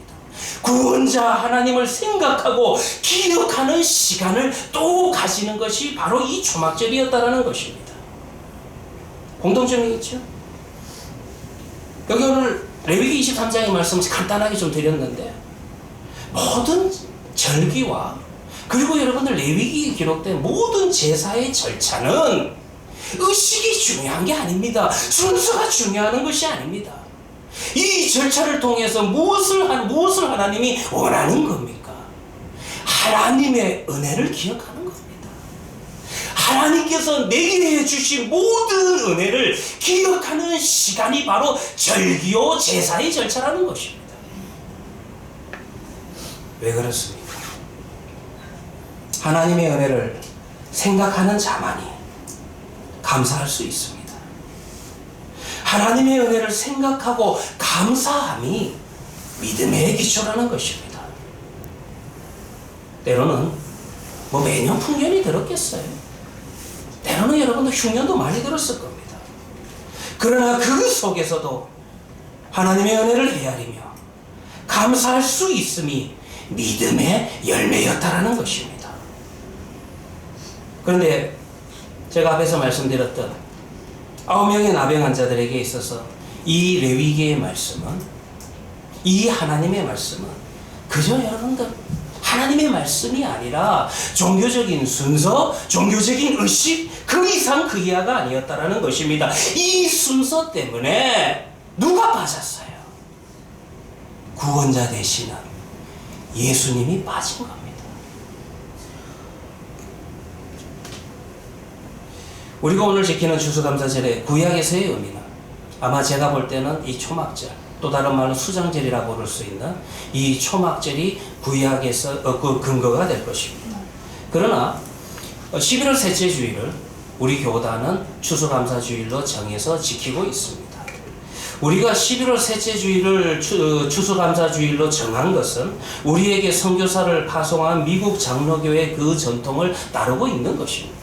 구원자 하나님을 생각하고 기억하는 시간을 또 가지는 것이 바로 이 초막절이었다는 것입니다. 공통점이 있죠? 여기 오늘 레위기 23장의 말씀 간단하게 좀 드렸는데 모든 절기와 그리고 여러분들 레위기에 기록된 모든 제사의 절차는 의식이 중요한 게 아닙니다. 순서가 중요한 것이 아닙니다. 이 절차를 통해서 무엇을 하나님이 원하는 겁니까? 하나님의 은혜를 기억하는 겁니다. 하나님께서 내게 해주신 모든 은혜를 기억하는 시간이 바로 절기요 제사의 절차라는 것입니다. 왜 그렇습니까? 하나님의 은혜를 생각하는 자만이 감사할 수 있습니다. 하나님의 은혜를 생각하고 감사함이 믿음의 기초라는 것입니다. 때로는 매년 풍년이 들었겠어요. 때로는 여러분도 흉년도 많이 들었을 겁니다. 그러나 그 속에서도 하나님의 은혜를 헤아리며 감사할 수 있음이 믿음의 열매였다라는 것입니다. 그런데 제가 앞에서 말씀드렸던 9명의 나병 환자들에게 있어서 이 레위기의 말씀은 이 하나님의 말씀은 그저 여러분들 하나님의 말씀이 아니라 종교적인 순서, 종교적인 의식 그 이상 그 이하가 아니었다라는 것입니다. 이 순서 때문에 누가 빠졌어요? 구원자 되시는 예수님이 빠진 겁니다. 우리가 오늘 지키는 추수감사절의 구약에서의 의미는 아마 제가 볼 때는 이 초막절 또 다른 말로 수장절이라고 부를 수 있는 이 초막절이 구약에서 그 근거가 될 것입니다. 그러나 11월 셋째 주일을 우리 교단은 추수감사주일로 정해서 지키고 있습니다. 우리가 11월 셋째 주일을 추수감사주일로 정한 것은 우리에게 선교사를 파송한 미국 장로교회 그 전통을 따르고 있는 것입니다.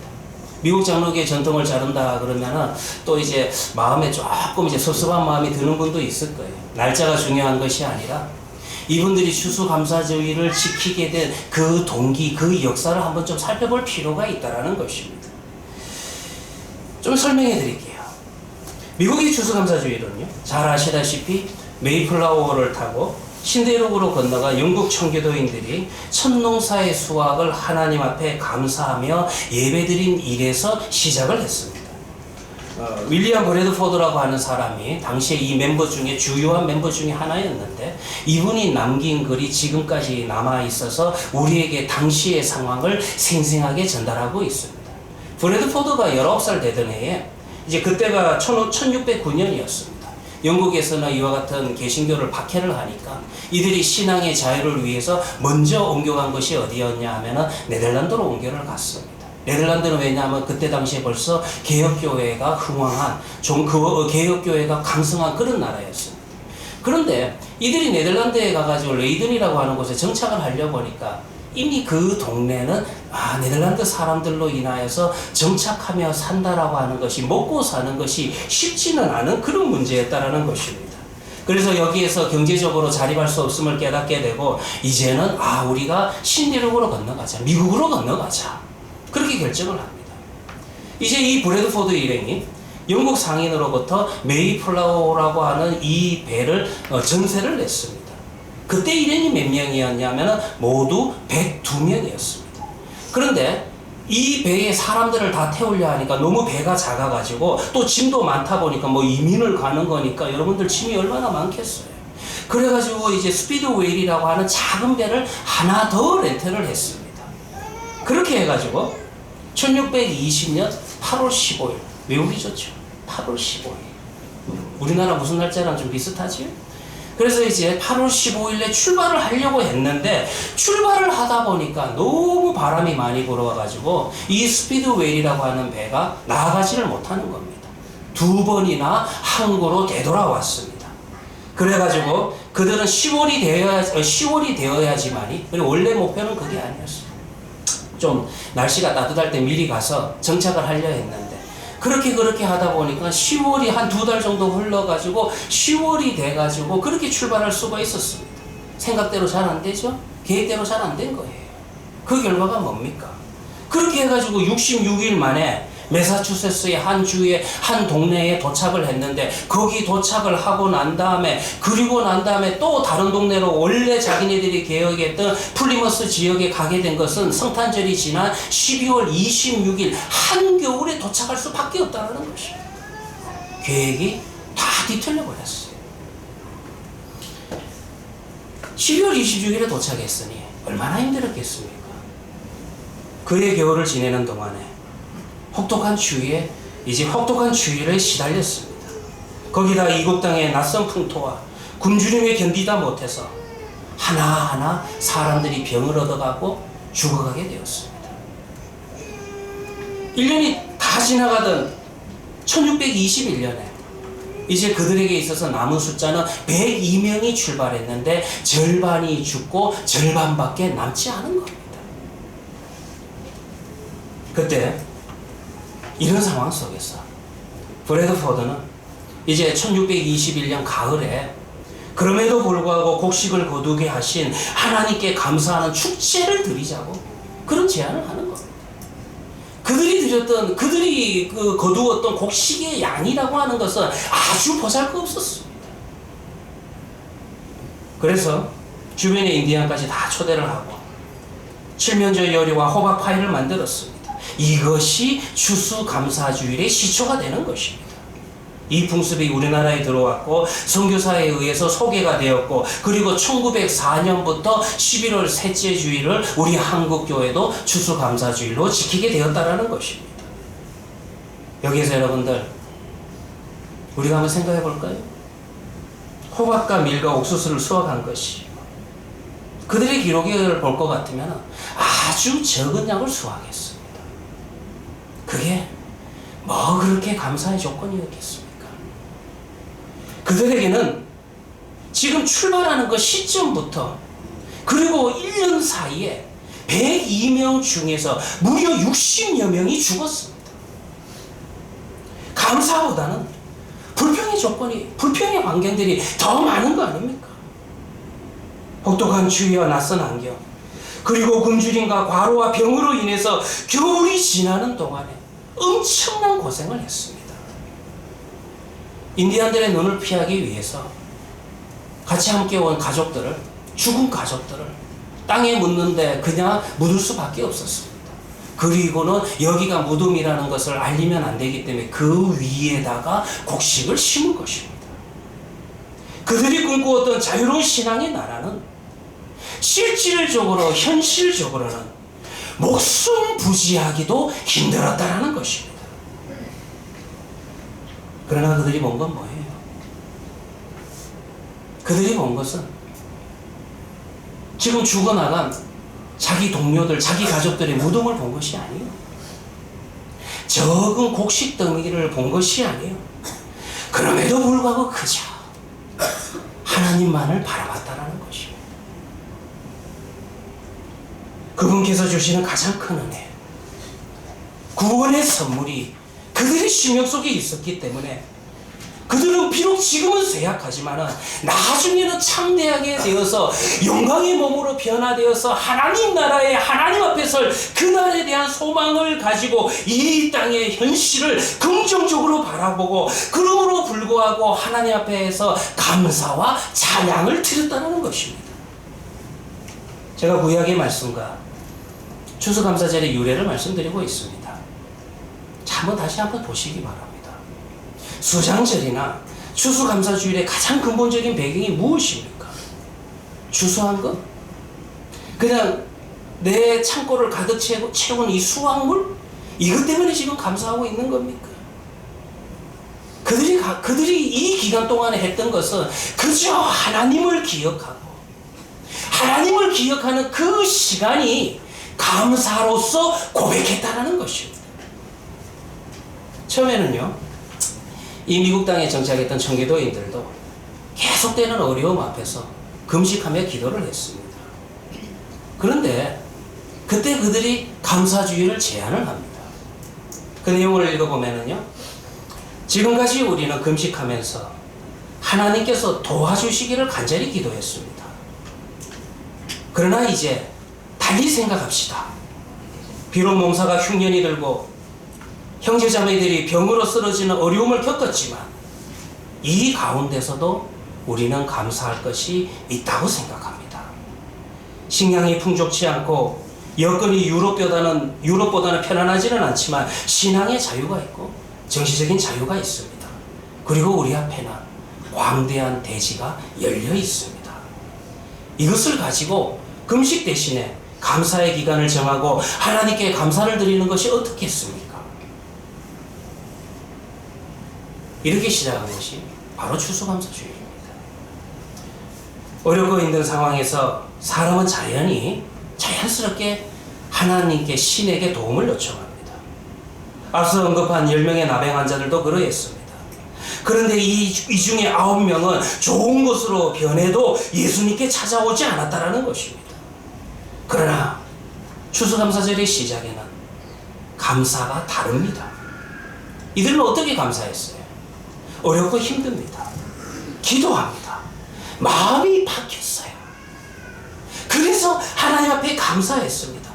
미국 장로교회 전통을 자른다 그러면은 또 이제 마음에 조금 이제 섭섭한 마음이 드는 분도 있을 거예요. 날짜가 중요한 것이 아니라 이분들이 추수감사주일을 지키게 된 그 동기, 그 역사를 한번 좀 살펴볼 필요가 있다라는 것입니다. 좀 설명해 드릴게요. 미국의 추수감사주일은요, 잘 아시다시피 메이플라워를 타고 신대륙으로 건너가 영국 청교도인들이 첫 농사의 수확을 하나님 앞에 감사하며 예배드린 일에서 시작을 했습니다. 윌리엄 브래드포드라고 하는 사람이 당시에 이 멤버 중에 주요한 멤버 중에 하나였는데, 이분이 남긴 글이 지금까지 남아 있어서 우리에게 당시의 상황을 생생하게 전달하고 있습니다. 브래드포드가 19살 되던 해에, 이제 그때가 1609년이었습니다. 영국에서는 이와 같은 개신교를 박해를 하니까 이들이 신앙의 자유를 위해서 먼저 옮겨간 것이 어디였냐 하면은 네덜란드로 옮겨를 갔습니다. 네덜란드는 왜냐하면 그때 당시에 벌써 개혁교회가 흥왕한, 개혁교회가 강성한 그런 나라였습니다. 그런데 이들이 네덜란드에 가가지고 레이든이라고 하는 곳에 정착을 하려고 하니까 이미 그 동네는 네덜란드 사람들로 인하여서 정착하며 산다라고 하는 것이, 먹고 사는 것이 쉽지는 않은 그런 문제였다라는 것입니다. 그래서 여기에서 경제적으로 자립할 수 없음을 깨닫게 되고, 이제는 우리가 신대륙으로 건너가자, 미국으로 건너가자, 그렇게 결정을 합니다. 이제 이 브래드포드 일행이 영국 상인으로부터 메이플라워라고 하는 이 배를 전세를 냈습니다. 그때 일행이 몇 명이었냐면 모두 102명이었습니다. 그런데 이 배에 사람들을 다 태우려 하니까 너무 배가 작아가지고, 또 짐도 많다 보니까 뭐 이민을 가는 거니까 여러분들 짐이 얼마나 많겠어요. 그래가지고 이제 스피드 웨일이라고 하는 작은 배를 하나 더 렌트를 했습니다. 그렇게 해가지고 1620년 8월 15일, 외우기 좋죠? 8월 15일. 우리나라 무슨 날짜랑 좀 비슷하지? 그래서 이제 8월 15일에 출발을 하려고 했는데, 출발을 하다 보니까 너무 바람이 많이 불어와가지고 이 스피드웨이라고 하는 배가 나아가지를 못하는 겁니다. 2번이나 항구로 되돌아왔습니다. 그래가지고 그들은 10월이 되어야지만이, 그리고 원래 목표는 그게 아니었어요. 좀 날씨가 따뜻할 때 미리 가서 정착을 하려 했는데, 그렇게 하다 보니까 10월이 한 2달 정도 흘러가지고 10월이 돼가지고 그렇게 출발할 수가 있었습니다. 생각대로 잘 안 되죠? 계획대로 잘 안 된 거예요. 그 결과가 뭡니까? 그렇게 해가지고 66일 만에 매사추세츠의 한 주의 한 동네에 도착을 했는데, 거기 도착을 하고 난 다음에, 그리고 난 다음에 또 다른 동네로 원래 자기네들이 계획했던 플리머스 지역에 가게 된 것은 성탄절이 지난 12월 26일 한겨울에 도착할 수밖에 없다는 것입니다. 계획이 다 뒤틀려 버렸어요. 12월 26일에 도착했으니 얼마나 힘들었겠습니까? 그의 겨울을 지내는 동안에 혹독한 추위에 시달렸습니다. 거기다 이국 땅의 낯선 풍토와 굶주림에 견디다 못해서 하나하나 사람들이 병을 얻어가고 죽어가게 되었습니다. 1년이 다 지나가던 1621년에 이제 그들에게 있어서 남은 숫자는 102명이 출발했는데 절반이 죽고 절반밖에 남지 않은 겁니다. 그때 이런 상황 속에서 브래드포드는 이제 1621년 가을에 그럼에도 불구하고 곡식을 거두게 하신 하나님께 감사하는 축제를 드리자고 그런 제안을 하는 겁니다. 그들이 거두었던 곡식의 양이라고 하는 것은 아주 보잘것없었습니다. 그래서 주변의 인디안까지 다 초대를 하고 칠면조 요리와 호박 파이를 만들었습니다. 이것이 추수감사주일의 시초가 되는 것입니다. 이 풍습이 우리나라에 들어왔고 선교사에 의해서 소개가 되었고, 그리고 1904년부터 11월 셋째 주일을 우리 한국교회도 추수감사주일로 지키게 되었다는 것입니다. 여기에서 여러분들, 우리가 한번 생각해 볼까요? 호박과 밀과 옥수수를 수확한 것이 그들의 기록을 볼 것 같으면 아주 적은 양을 수확했습니다. 그게 뭐 그렇게 감사의 조건이었겠습니까? 그들에게는 지금 출발하는 그 시점부터 그리고 1년 사이에 102명 중에서 무려 60여 명이 죽었습니다. 감사보다는 불평의 조건이, 불평의 환경들이 더 많은 거 아닙니까? 혹독한 추위와 낯선 환경, 그리고 굶주림과 과로와 병으로 인해서 겨울이 지나는 동안에 엄청난 고생을 했습니다. 인디안들의 눈을 피하기 위해서 같이 함께 온 가족들을, 죽은 가족들을 땅에 묻는데 그냥 묻을 수밖에 없었습니다. 그리고는 여기가 무덤이라는 것을 알리면 안 되기 때문에 그 위에다가 곡식을 심은 것입니다. 그들이 꿈꾸었던 자유로운 신앙의 나라는 실질적으로, 현실적으로는 목숨 부지하기도 힘들었다라는 것입니다. 그러나 그들이 본 건 뭐예요? 그들이 본 것은 지금 죽어나간 자기 동료들, 자기 가족들의 무덤을 본 것이 아니에요. 적은 곡식 덩이를 본 것이 아니에요. 그럼에도 불구하고 그저 하나님만을 바라봤다라는 것입니다. 그분께서 주시는 가장 큰 은혜, 구원의 선물이 그들의 심령 속에 있었기 때문에 그들은 비록 지금은 쇠약하지만 나중에는 창대하게 되어서 영광의 몸으로 변화되어서 하나님 나라의 하나님 앞에 설 그날에 대한 소망을 가지고 이 땅의 현실을 긍정적으로 바라보고 그러므로 불구하고 하나님 앞에서 감사와 찬양을 드렸다는 것입니다. 제가 구약의 말씀과 추수감사절의 유래를 말씀드리고 있습니다. 자, 다시 한번 보시기 바랍니다. 수장절이나 추수감사주일의 가장 근본적인 배경이 무엇입니까? 추수한 것? 그냥 내 창고를 가득 채운 이 수확물? 이것 때문에 지금 감사하고 있는 겁니까? 그들이 이 기간 동안에 했던 것은 그저 하나님을 기억하고 하나님을 기억하는 그 시간이 감사로서 고백했다라는 것입니다. 처음에는요, 이 미국 땅에 정착했던 청교도인들도 계속되는 어려움 앞에서 금식하며 기도를 했습니다. 그런데 그때 그들이 감사주의를 제안을 합니다. 그 내용을 읽어보면요, 지금까지 우리는 금식하면서 하나님께서 도와주시기를 간절히 기도했습니다. 그러나 이제 달리 생각합시다. 비록 농사가 흉년이 들고 형제자매들이 병으로 쓰러지는 어려움을 겪었지만 이 가운데서도 우리는 감사할 것이 있다고 생각합니다. 식량이 풍족치 않고 여건이 유럽보다는 편안하지는 않지만 신앙의 자유가 있고 정치적인 자유가 있습니다. 그리고 우리 앞에는 광대한 대지가 열려 있습니다. 이것을 가지고 금식 대신에 감사의 기간을 정하고 하나님께 감사를 드리는 것이 어떻겠습니까? 이렇게 시작한 것이 바로 추수감사주일입니다. 어렵고 힘든 상황에서 사람은 자연스럽게 하나님께 신에게 도움을 요청합니다. 앞서 언급한 10명의 나병 환자들도 그러했습니다. 그런데 이 중에 9명은 좋은 것으로 변해도 예수님께 찾아오지 않았다라는 것입니다. 그러나 추수감사절의 시작에는 감사가 다릅니다. 이들은 어떻게 감사했어요? 어렵고 힘듭니다. 기도합니다. 마음이 바뀌었어요. 그래서 하나님 앞에 감사했습니다.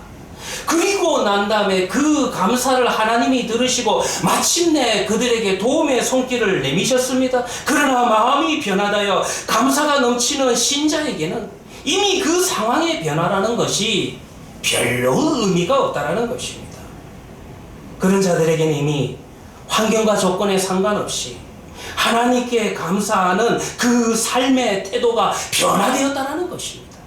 그리고 난 다음에 그 감사를 하나님이 들으시고 마침내 그들에게 도움의 손길을 내미셨습니다. 그러나 마음이 변화되어 감사가 넘치는 신자에게는 이미 그 상황의 변화라는 것이 별로 의미가 없다라는 것입니다. 그런 자들에게는 이미 환경과 조건에 상관없이 하나님께 감사하는 그 삶의 태도가 변화되었다는 것입니다.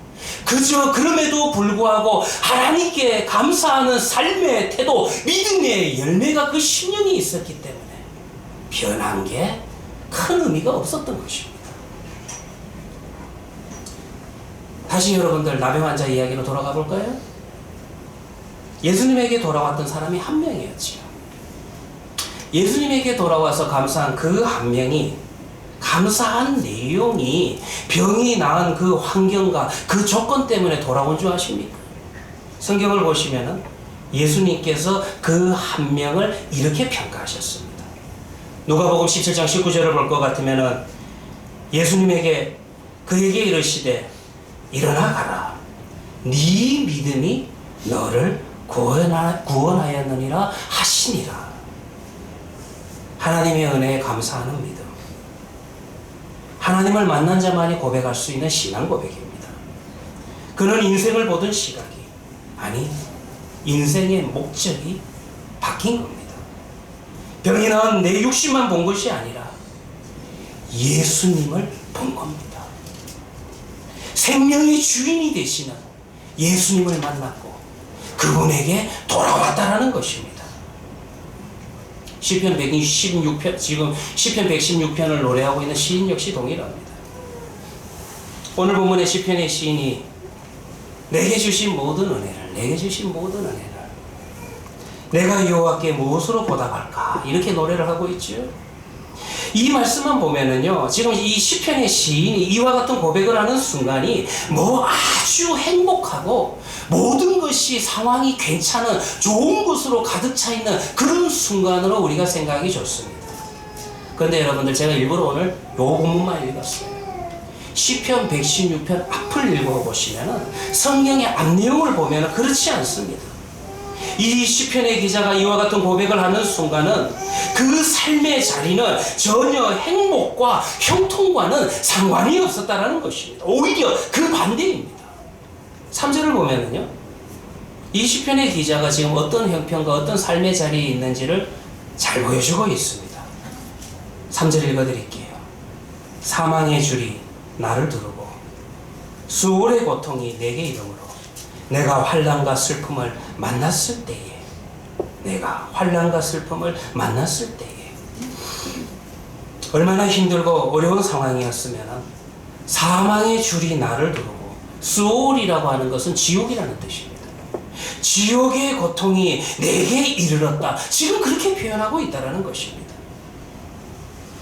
그저 그럼에도 불구하고 하나님께 감사하는 삶의 태도, 믿음의 열매가 그 심령이 있었기 때문에 변한 게 큰 의미가 없었던 것입니다. 다시 여러분들 나병 환자 이야기로 돌아가 볼까요? 예수님에게 돌아왔던 사람이 한 명이었지요. 예수님에게 돌아와서 감사한 그 한 명이 감사한 내용이 병이 나은 그 환경과 그 조건 때문에 돌아온 줄 아십니까? 성경을 보시면은 예수님께서 그 한 명을 이렇게 평가하셨습니다. 누가복음 17장 19절을 볼 것 같으면은 예수님에게 그에게 이르시되 일어나 가라. 네 믿음이 너를 구원하였느니라 하시니라. 하나님의 은혜에 감사하는 믿음. 하나님을 만난 자만이 고백할 수 있는 신앙 고백입니다. 그는 인생을 보던 시각이, 아니 인생의 목적이 바뀐 겁니다. 병이 나은 내 육신만 본 것이 아니라 예수님을 본 겁니다. 생명의 주인이 되시는 예수님을 만났고 그분에게 돌아왔다라는 것입니다. 시편 116편, 지금 시편 116편을 노래하고 있는 시인 역시 동일합니다. 오늘 본문의 시편의 시인이 내게 주신 모든 은혜를, 내게 주신 모든 은혜를 내가 여호와께 무엇으로 보답할까? 이렇게 노래를 하고 있죠. 이 말씀만 보면은요, 지금 이 시편의 시인이 이와 같은 고백을 하는 순간이 뭐 아주 행복하고 모든 것이 상황이 괜찮은 좋은 것으로 가득 차 있는 그런 순간으로 우리가 생각이 좋습니다. 그런데 여러분들, 제가 일부러 오늘 요 본문만 읽었어요. 시편 116편 앞을 읽어보시면은 성경의 앞 내용을 보면은 그렇지 않습니다. 이 시편의 기자가 이와 같은 고백을 하는 순간은 그 삶의 자리는 전혀 행복과 형통과는 상관이 없었다라는 것입니다. 오히려 그 반대입니다. 3절을 보면은요, 이 시편의 기자가 지금 어떤 형편과 어떤 삶의 자리에 있는지를 잘 보여주고 있습니다. 3절 읽어드릴게요. 사망의 줄이 나를 두르고 수월의 고통이 내게 이름으로 내가 환난과 슬픔을 만났을 때에, 내가 환난과 슬픔을 만났을 때에 얼마나 힘들고 어려운 상황이었으면 사망의 줄이 나를 두르고, 수월이라고 하는 것은 지옥이라는 뜻입니다. 지옥의 고통이 내게 이르렀다, 지금 그렇게 표현하고 있다는 것입니다.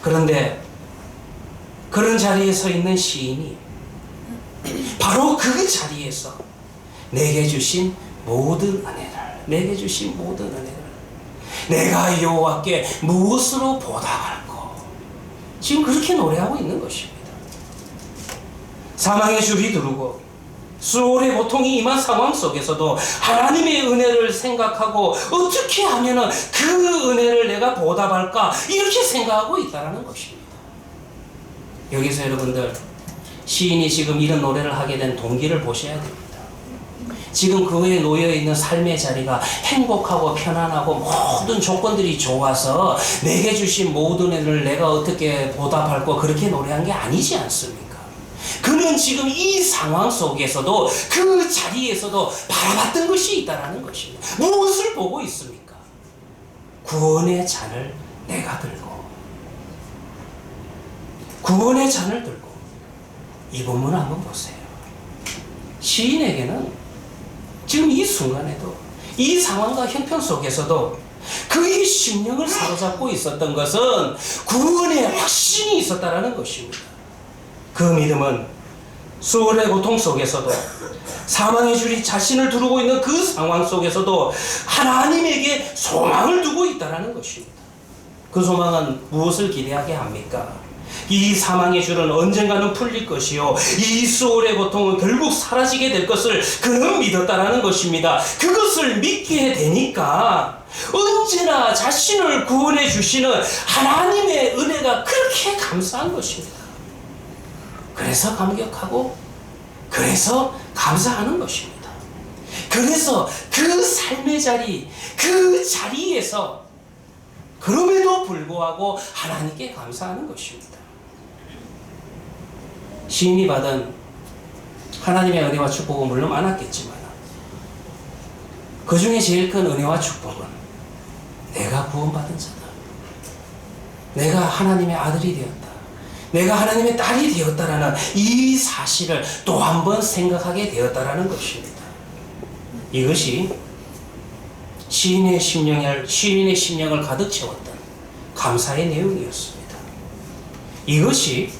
그런데 그런 자리에 서 있는 시인이 바로 그 자리에서 내게 주신 모든 은혜를, 내게 주신 모든 은혜를 내가 여호와께 무엇으로 보답할꼬, 지금 그렇게 노래하고 있는 것입니다. 사망의 줄이 두르고 수월의 고통이 임한 상황 속에서도 하나님의 은혜를 생각하고 어떻게 하면 그 은혜를 내가 보답할까, 이렇게 생각하고 있다는 것입니다. 여기서 여러분들, 시인이 지금 이런 노래를 하게 된 동기를 보셔야 됩니다. 지금 그에 놓여있는 삶의 자리가 행복하고 편안하고 모든 조건들이 좋아서 내게 주신 모든 애를 내가 어떻게 보답할까, 그렇게 노래한 게 아니지 않습니까? 그는 지금 이 상황 속에서도 그 자리에서도 바라봤던 것이 있다는 것입니다. 무엇을 보고 있습니까? 구원의 잔을 내가 들고, 구원의 잔을 들고. 이 본문을 한번 보세요. 시인에게는 지금 이 순간에도, 이 상황과 형편 속에서도 그의 심령을 사로잡고 있었던 것은 구원의 확신이 있었다는 것입니다. 그 믿음은 수월의 고통 속에서도, 사망의 줄이 자신을 두르고 있는 그 상황 속에서도 하나님에게 소망을 두고 있다는 것입니다. 그 소망은 무엇을 기대하게 합니까? 이 사망의 줄은 언젠가는 풀릴 것이요, 이 수월의 고통은 결국 사라지게 될 것을 그는 믿었다라는 것입니다. 그것을 믿게 되니까 언제나 자신을 구원해 주시는 하나님의 은혜가 그렇게 감사한 것입니다. 그래서 감격하고, 그래서 감사하는 것입니다. 그래서 그 삶의 자리, 그 자리에서 그럼에도 불구하고 하나님께 감사하는 것입니다. 시인이 받은 하나님의 은혜와 축복은 물론 많았겠지만 그 중에 제일 큰 은혜와 축복은 내가 구원받은 자다, 내가 하나님의 아들이 되었다, 내가 하나님의 딸이 되었다라는 이 사실을 또 한 번 생각하게 되었다라는 것입니다. 이것이 시인의 심령을 가득 채웠던 감사의 내용이었습니다. 이것이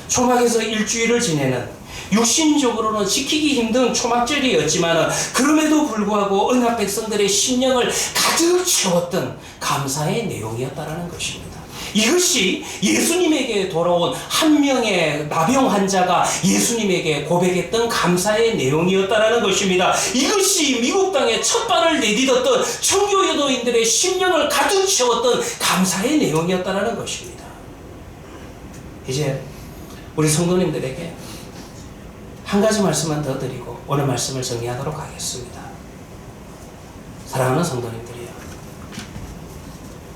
초막에서 일주일을 지내는 육신적으로는 지키기 힘든 초막절이었지만 그럼에도 불구하고 언약 백성들의 심령을 가득 채웠던 감사의 내용이었다는 것입니다. 이것이 예수님에게 돌아온 한 명의 나병 환자가 예수님에게 고백했던 감사의 내용이었다는 것입니다. 이것이 미국 땅에 첫 발을 내딛었던 청교 여도인들의 심령을 가득 채웠던 감사의 내용이었다는 것입니다. 이제 우리 성도님들에게 한 가지 말씀만 더 드리고 오늘 말씀을 정리하도록 하겠습니다. 사랑하는 성도님들이요,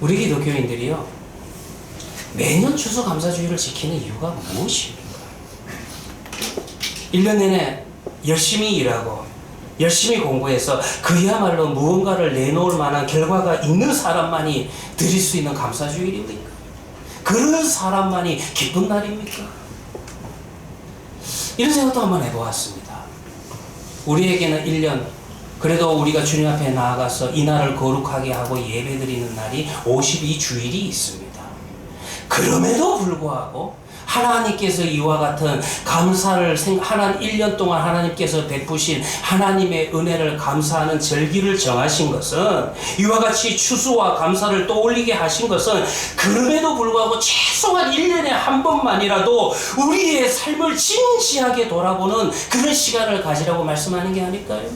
우리 기독교인들이요, 매년 추수감사주의를 지키는 이유가 무엇입니까? 1년 내내 열심히 일하고 열심히 공부해서 그야말로 무언가를 내놓을 만한 결과가 있는 사람만이 드릴 수 있는 감사주일입니까? 그런 사람만이 기쁜 날입니까? 이런 생각도 한번 해보았습니다. 우리에게는 1년, 그래도 우리가 주님 앞에 나아가서 이 날을 거룩하게 하고 예배드리는 날이 52주일이 있습니다. 그럼에도 불구하고 하나님께서 이와 같은 감사를 1년 동안 하나님께서 베푸신 하나님의 은혜를 감사하는 절기를 정하신 것은, 이와 같이 추수와 감사를 떠올리게 하신 것은 그럼에도 불구하고 최소한 1년에 한 번만이라도 우리의 삶을 진지하게 돌아보는 그런 시간을 가지라고 말씀하는 게 아닐까요?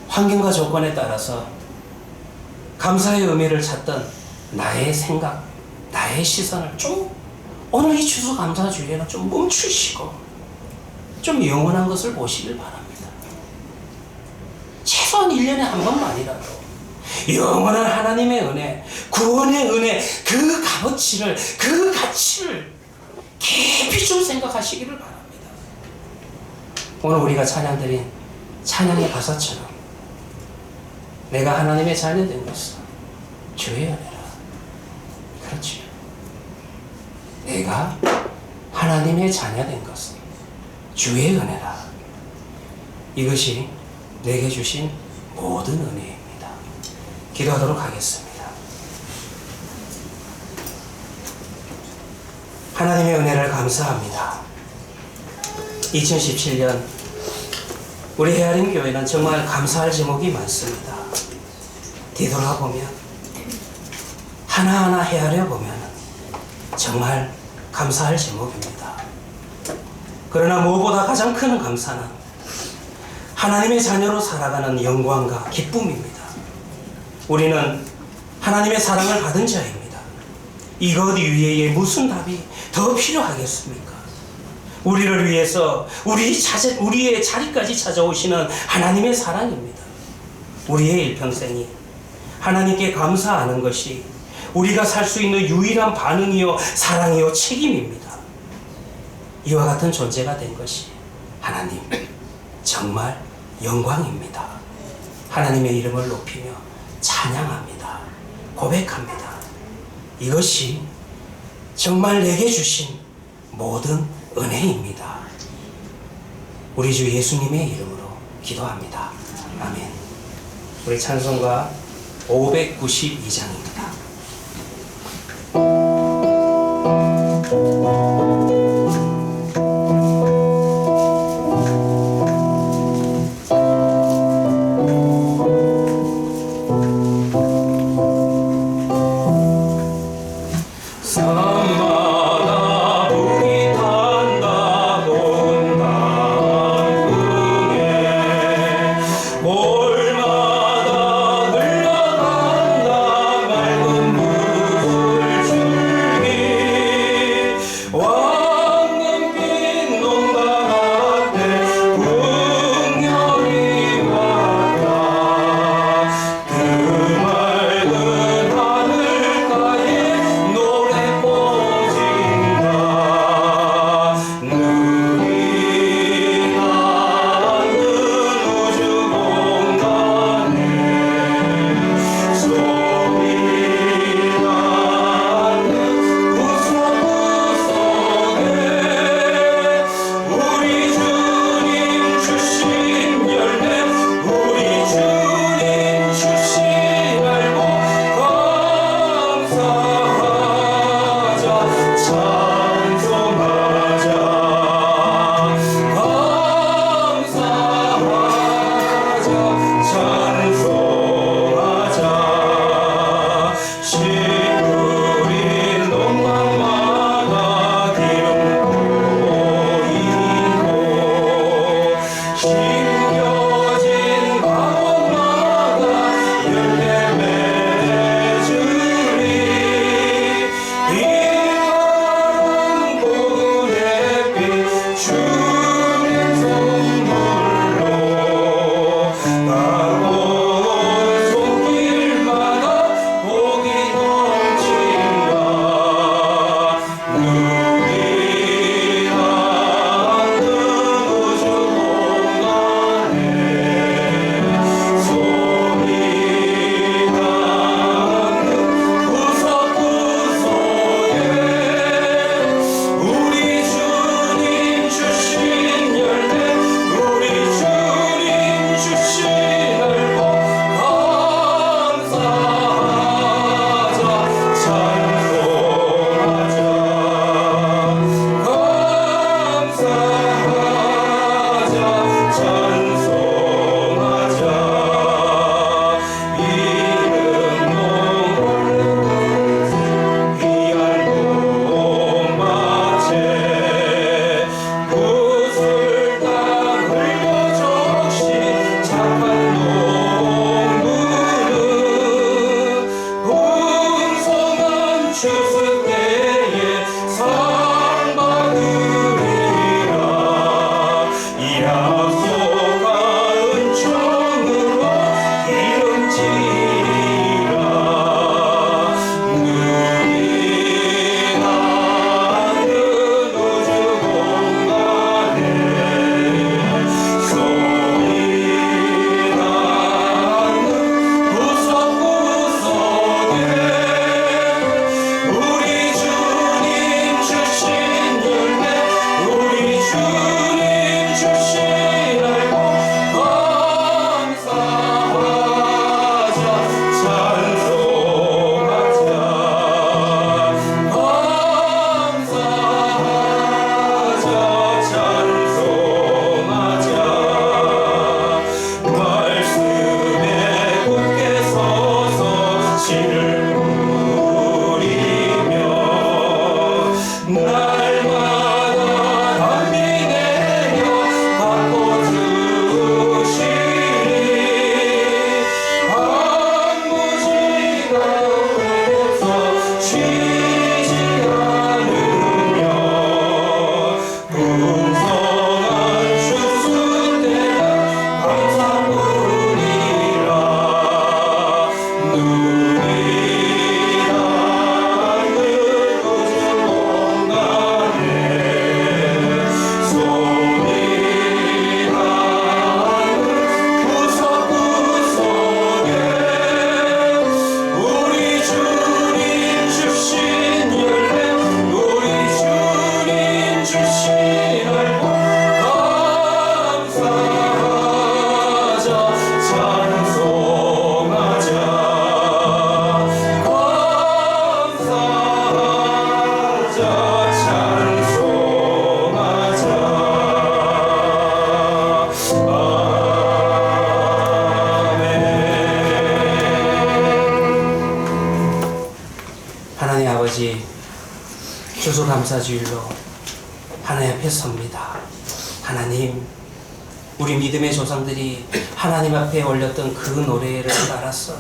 환경과 조건에 따라서 감사의 의미를 찾던 나의 생각, 나의 시선을 좀 오늘 이 추수감사주일에는 좀 멈추시고 좀 영원한 것을 보시길 바랍니다. 최소한 1년에 한 번만이라도 영원한 하나님의 은혜, 구원의 은혜, 그 값어치를, 그 가치를 깊이 좀 생각하시기를 바랍니다. 오늘 우리가 찬양드린 찬양의 가사처럼 내가 하나님의 자녀 된 것은 주의 은혜라. 그렇지. 내가 하나님의 자녀 된 것은 주의 은혜라. 이것이 내게 주신 모든 은혜입니다. 기도하도록 하겠습니다. 하나님의 은혜를 감사합니다. 2017년 우리 헤아림 교회는 정말 감사할 제목이 많습니다. 뒤돌아보면, 하나하나 헤아려 보면 정말 감사할 제목입니다. 그러나 무엇보다 가장 큰 감사는 하나님의 자녀로 살아가는 영광과 기쁨입니다. 우리는 하나님의 사랑을 받은 자입니다. 이것 이외에 무슨 답이 더 필요하겠습니까? 우리를 위해서 우리의 자리까지 찾아오시는 하나님의 사랑입니다. 우리의 일평생이 하나님께 감사하는 것이 우리가 살 수 있는 유일한 반응이요, 사랑이요, 책임입니다. 이와 같은 존재가 된 것이 하나님, 정말 영광입니다. 하나님의 이름을 높이며 찬양합니다. 고백합니다. 이것이 정말 내게 주신 모든 은혜입니다. 우리 주 예수님의 이름으로 기도합니다. 아멘. 우리 찬송가 592장입니다. 와 주님 주신 알고 감사하자 찬송하자 찬송하자 말씀에 굳게 서서 진을 누리며 날마다 단비 내려 갚고 주시니 한 무지가 오래서 쉬지 않으며 풍성한 추수때가 감사뿐이라 눈이 닿는 굳은 공간에 손이 닿는 구석구석에 우리 주님 주신 열매 우리 주님 주신 알고 감사하자 찬송하자 감사하자 찬송하자 아멘. 하나님 아버지 추수감사주일로 하나님 앞에 섭니다. 하나님 우리 믿음의 조상들이 하나님 앞에 올렸던 그 노래를 따라서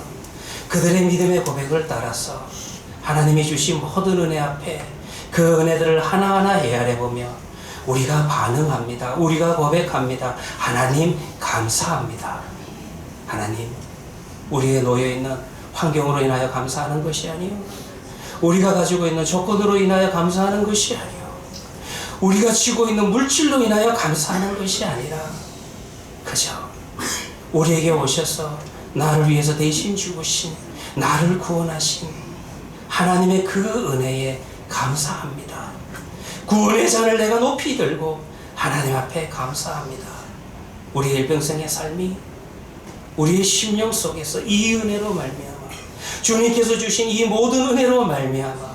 그들의 믿음의 고백을 따라서 하나님이 주신 모든 은혜 앞에 그 은혜들을 하나하나 헤아려보며 우리가 반응합니다. 우리가 고백합니다. 하나님 감사합니다. 하나님 우리의 놓여있는 환경으로 인하여 감사하는 것이 아니요 우리가 가지고 있는 조건으로 인하여 감사하는 것이 아니요 우리가 쥐고 있는 물질로 인하여 감사하는 것이 아니라 그저 우리에게 오셔서 나를 위해서 대신 죽으신 나를 구원하신 하나님의 그 은혜에 감사합니다. 구원의 잔을 내가 높이 들고 하나님 앞에 감사합니다. 우리의 일평생의 삶이 우리의 심령 속에서 이 은혜로 말미암아 주님께서 주신 이 모든 은혜로 말미암아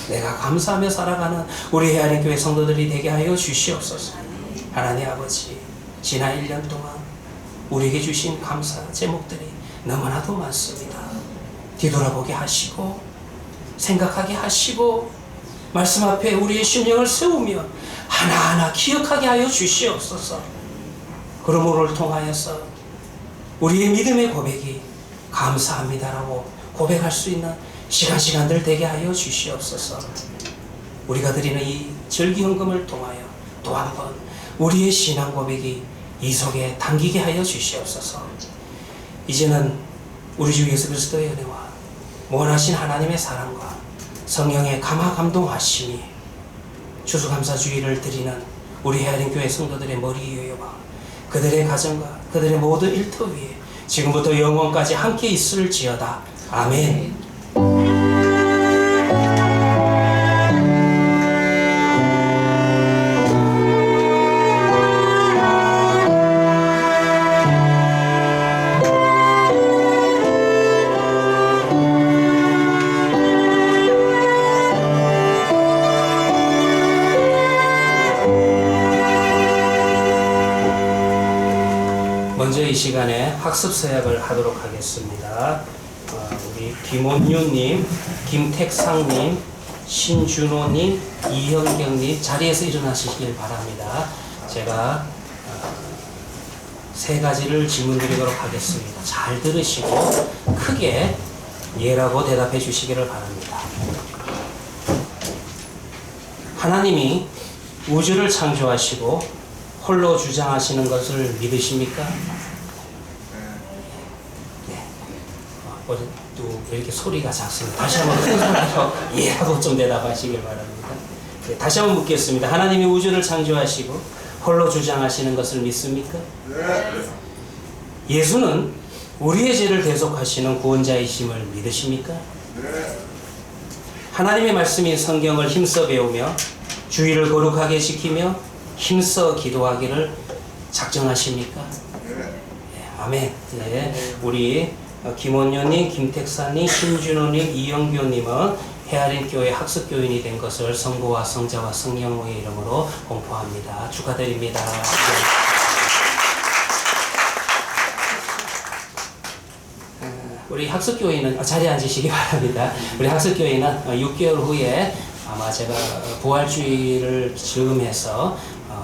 내가 감사하며 살아가는 우리 헤아린 교회 성도들이 되게 하여 주시옵소서. 하나님 아버지 지난 1년 동안 우리에게 주신 감사 제목들이 너무나도 많습니다. 뒤돌아보게 하시고 생각하게 하시고 말씀 앞에 우리의 심령을 세우며 하나하나 기억하게 하여 주시옵소서. 그러므로 통하여서 우리의 믿음의 고백이 감사합니다라고 고백할 수 있는 시간들 되게 하여 주시옵소서. 우리가 드리는 이 절기헌금을 통하여 또 한 번 우리의 신앙 고백이 이 속에 담기게 하여 주시옵소서. 이제는 우리 주 예수 그리스도의 은혜와 원하신 하나님의 사랑과 성령의 감화 감동하심이 추수감사주의를 드리는 우리 헤아린 교회 성도들의 머리 위에와 그들의 가정과 그들의 모든 일터 위에 지금부터 영원까지 함께 있을지어다. 아멘. 먼저 이 시간에 학습 서약을 하도록 하겠습니다. 우리 김원유님, 김택상님, 신준호님, 이현경님 자리에서 일어나시길 바랍니다. 제가 세 가지를 질문 드리도록 하겠습니다. 잘 들으시고 크게 예라고 대답해 주시기를 바랍니다. 하나님이 우주를 창조하시고 홀로 주장하시는 것을 믿으십니까? 네. 또 이렇게 소리가 작습니다. 다시 한번 큰 소리로 예라고 좀 대답하시길 바랍니다. 네, 다시 한번 묻겠습니다. 하나님이 우주를 창조하시고 홀로 주장하시는 것을 믿습니까? 네. 예수는 우리의 죄를 대속하시는 구원자이심을 믿으십니까? 네. 하나님의 말씀인 성경을 힘써 배우며 주의를 거룩하게 지키며 힘써 기도하기를 작정하십니까? 네, 아멘. 네, 우리 김원효님, 김택사님, 신준호님, 이영교님은 헤아린 교회 학습교인이 된 것을 성부와 성자와 성령의 이름으로 공포합니다. 축하드립니다. 우리 학습교인은 자리에 앉으시기 바랍니다. 우리 학습교인은 6개월 후에 아마 제가 부활주의를 즈음해서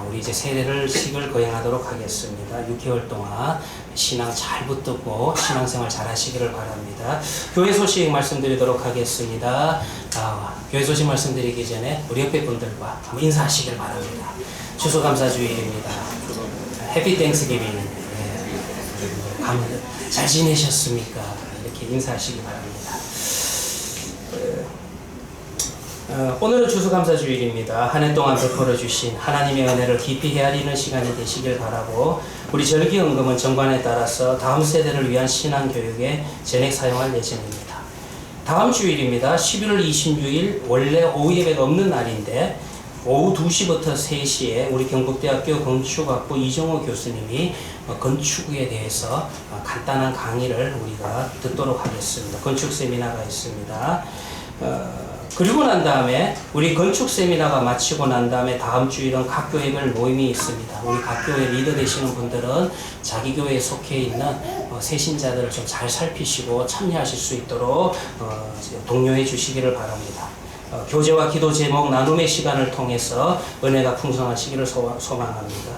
우리 이제 세례식을 거행하도록 하겠습니다. 6개월 동안 신앙 잘 붙들고 신앙생활 잘 하시기를 바랍니다. 교회 소식 말씀드리도록 하겠습니다. 교회 소식 말씀드리기 전에 우리 옆에 분들과 한번 인사하시길 바랍니다. 추수감사주일입니다. 해피 땡스기빙. 잘 지내셨습니까? 이렇게 인사하시기 바랍니다. 오늘은 추수감사주일입니다. 한 해 동안 베풀어 주신 하나님의 은혜를 깊이 헤아리는 시간이 되시길 바라고, 우리 절기연금은 정관에 따라서 다음 세대를 위한 신앙교육에 전액 사용할 예정입니다. 다음 주일입니다. 11월 26일 원래 오후 예배가 없는 날인데 오후 2시부터 3시에 우리 경북대학교 건축학부 이정호 교수님이 건축에 대해서 간단한 강의를 우리가 듣도록 하겠습니다. 건축 세미나가 있습니다. 그리고 난 다음에 우리 건축 세미나가 마치고 난 다음에 다음 주일은 각 교회별 모임이 있습니다. 우리 각 교회 리더 되시는 분들은 자기 교회에 속해 있는 새신자들을 좀 잘 살피시고 참여하실 수 있도록 독려해 주시기를 바랍니다. 교제와 기도 제목 나눔의 시간을 통해서 은혜가 풍성하시기를 소망합니다.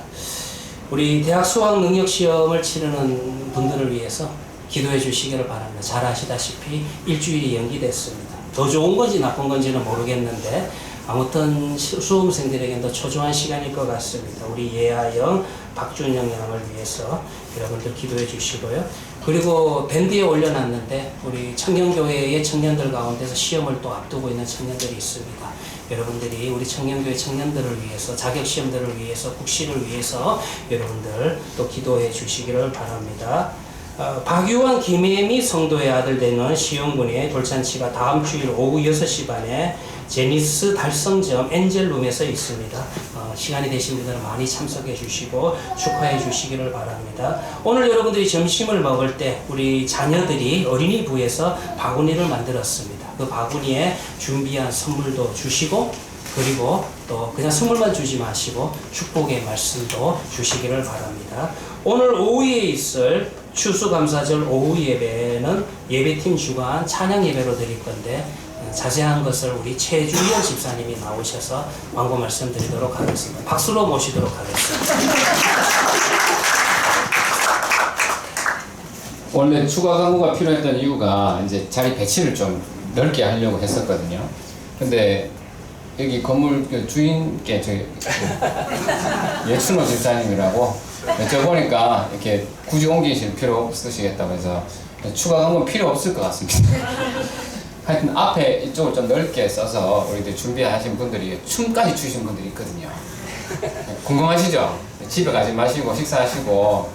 우리 대학 수학 능력 시험을 치르는 분들을 위해서 기도해 주시기를 바랍니다. 잘 아시다시피 일주일이 연기됐습니다. 더 좋은 건지 나쁜 건지는 모르겠는데 아무튼 수험생들에게는 더 초조한 시간일 것 같습니다. 우리 예아영, 박준영 양을 위해서 여러분들 기도해 주시고요. 그리고 밴드에 올려놨는데 우리 청년교회의 청년들 가운데서 시험을 또 앞두고 있는 청년들이 있습니다. 여러분들이 우리 청년교회 청년들을 위해서, 자격시험들을 위해서, 국시를 위해서 여러분들 또 기도해 주시기를 바랍니다. 박유원 김혜미 성도의 아들 되는 시험군의 돌잔치가 다음 주일 오후 6시 반에 제니스 달성점 엔젤룸에서 있습니다. 시간이 되신 분들은 많이 참석해 주시고 축하해 주시기를 바랍니다. 오늘 여러분들이 점심을 먹을 때 우리 자녀들이 어린이부에서 바구니를 만들었습니다. 그 바구니에 준비한 선물도 주시고, 그리고 또 그냥 선물만 주지 마시고 축복의 말씀도 주시기를 바랍니다. 오늘 오후에 있을 추수감사절 오후 예배는 예배팀 주관 찬양 예배로 드릴 건데 자세한 것을 우리 최주현 집사님이 나오셔서 광고 말씀드리도록 하겠습니다. 박수로 모시도록 하겠습니다. 원래 추가 광고가 필요했던 이유가 이제 자리 배치를 좀 넓게 하려고 했었거든요. 근데 여기 건물 주인께 저희 예춘호 집사님이라고 여쭤보니까 이렇게 굳이 옮기실 필요 없으시겠다고 해서 추가 광고는 필요 없을 것 같습니다. 하여튼 앞에 이쪽을 좀 넓게 써서 우리들 준비하신 분들이 춤까지 추신 분들이 있거든요. 궁금하시죠? 집에 가지 마시고 식사하시고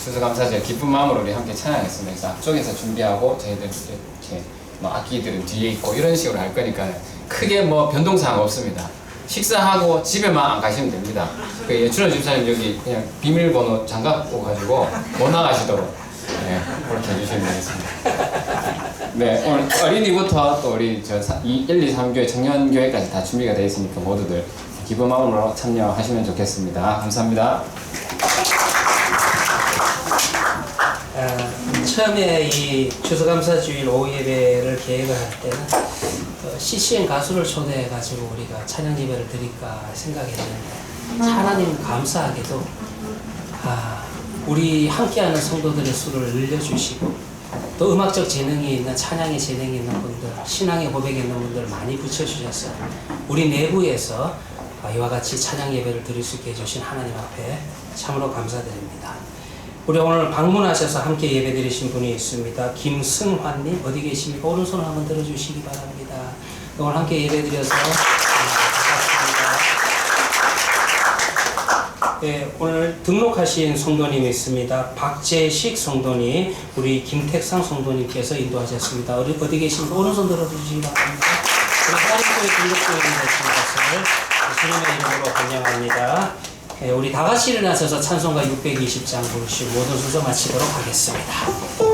추수감사절 기쁜 마음으로 우리 함께 찬양했습니다. 그래서 앞쪽에서 준비하고 저희들 이렇게 뭐 악기들은 뒤에 있고 이런 식으로 할 거니까 크게 뭐 변동사항 없습니다. 식사하고 집에만 안 가시면 됩니다. 그 예춘호 집사님 여기 그냥 비밀번호 장갑 꽂아가지고 못 나가시도록 그렇게 해주시면 되겠습니다. 네, 오늘 어린이부터 또 우리 1, 2, 3교회 청년교회까지 다 준비가 되어 있으니까 모두들 기쁜 마음으로 참여하시면 좋겠습니다. 감사합니다. 처음에 이 추수감사주일 오후 예배를 계획을 할 때는 CCN 가수를 초대해가지고 우리가 찬양 예배를 드릴까 생각했는데 하나님 감사하게도 우리 함께하는 성도들의 수를 늘려주시고 또 음악적 재능이 있는, 찬양의 재능이 있는 분들, 신앙의 고백이 있는 분들 많이 붙여주셨어요. 우리 내부에서 이와 같이 찬양 예배를 드릴 수 있게 해주신 하나님 앞에 참으로 감사드립니다. 우리 오늘 방문하셔서 함께 예배 드리신 분이 있습니다. 김승환님 어디 계십니까? 오른손을 한번 들어주시기 바랍니다. 오늘 함께 예배 드려서 반갑습니다. 네, 오늘 등록하신 성도님이 있습니다. 박재식 성도님, 우리 김택상 성도님께서 인도하셨습니다. 어디 계십니까? 오른손 들어주시기 바랍니다. 우리 하나님교회 등록교인이 되신 것을 주님의 이름으로 환영합니다. 우리 다 같이 일어나셔서 찬송가 620장 부르시고 모든 순서 마치도록 하겠습니다.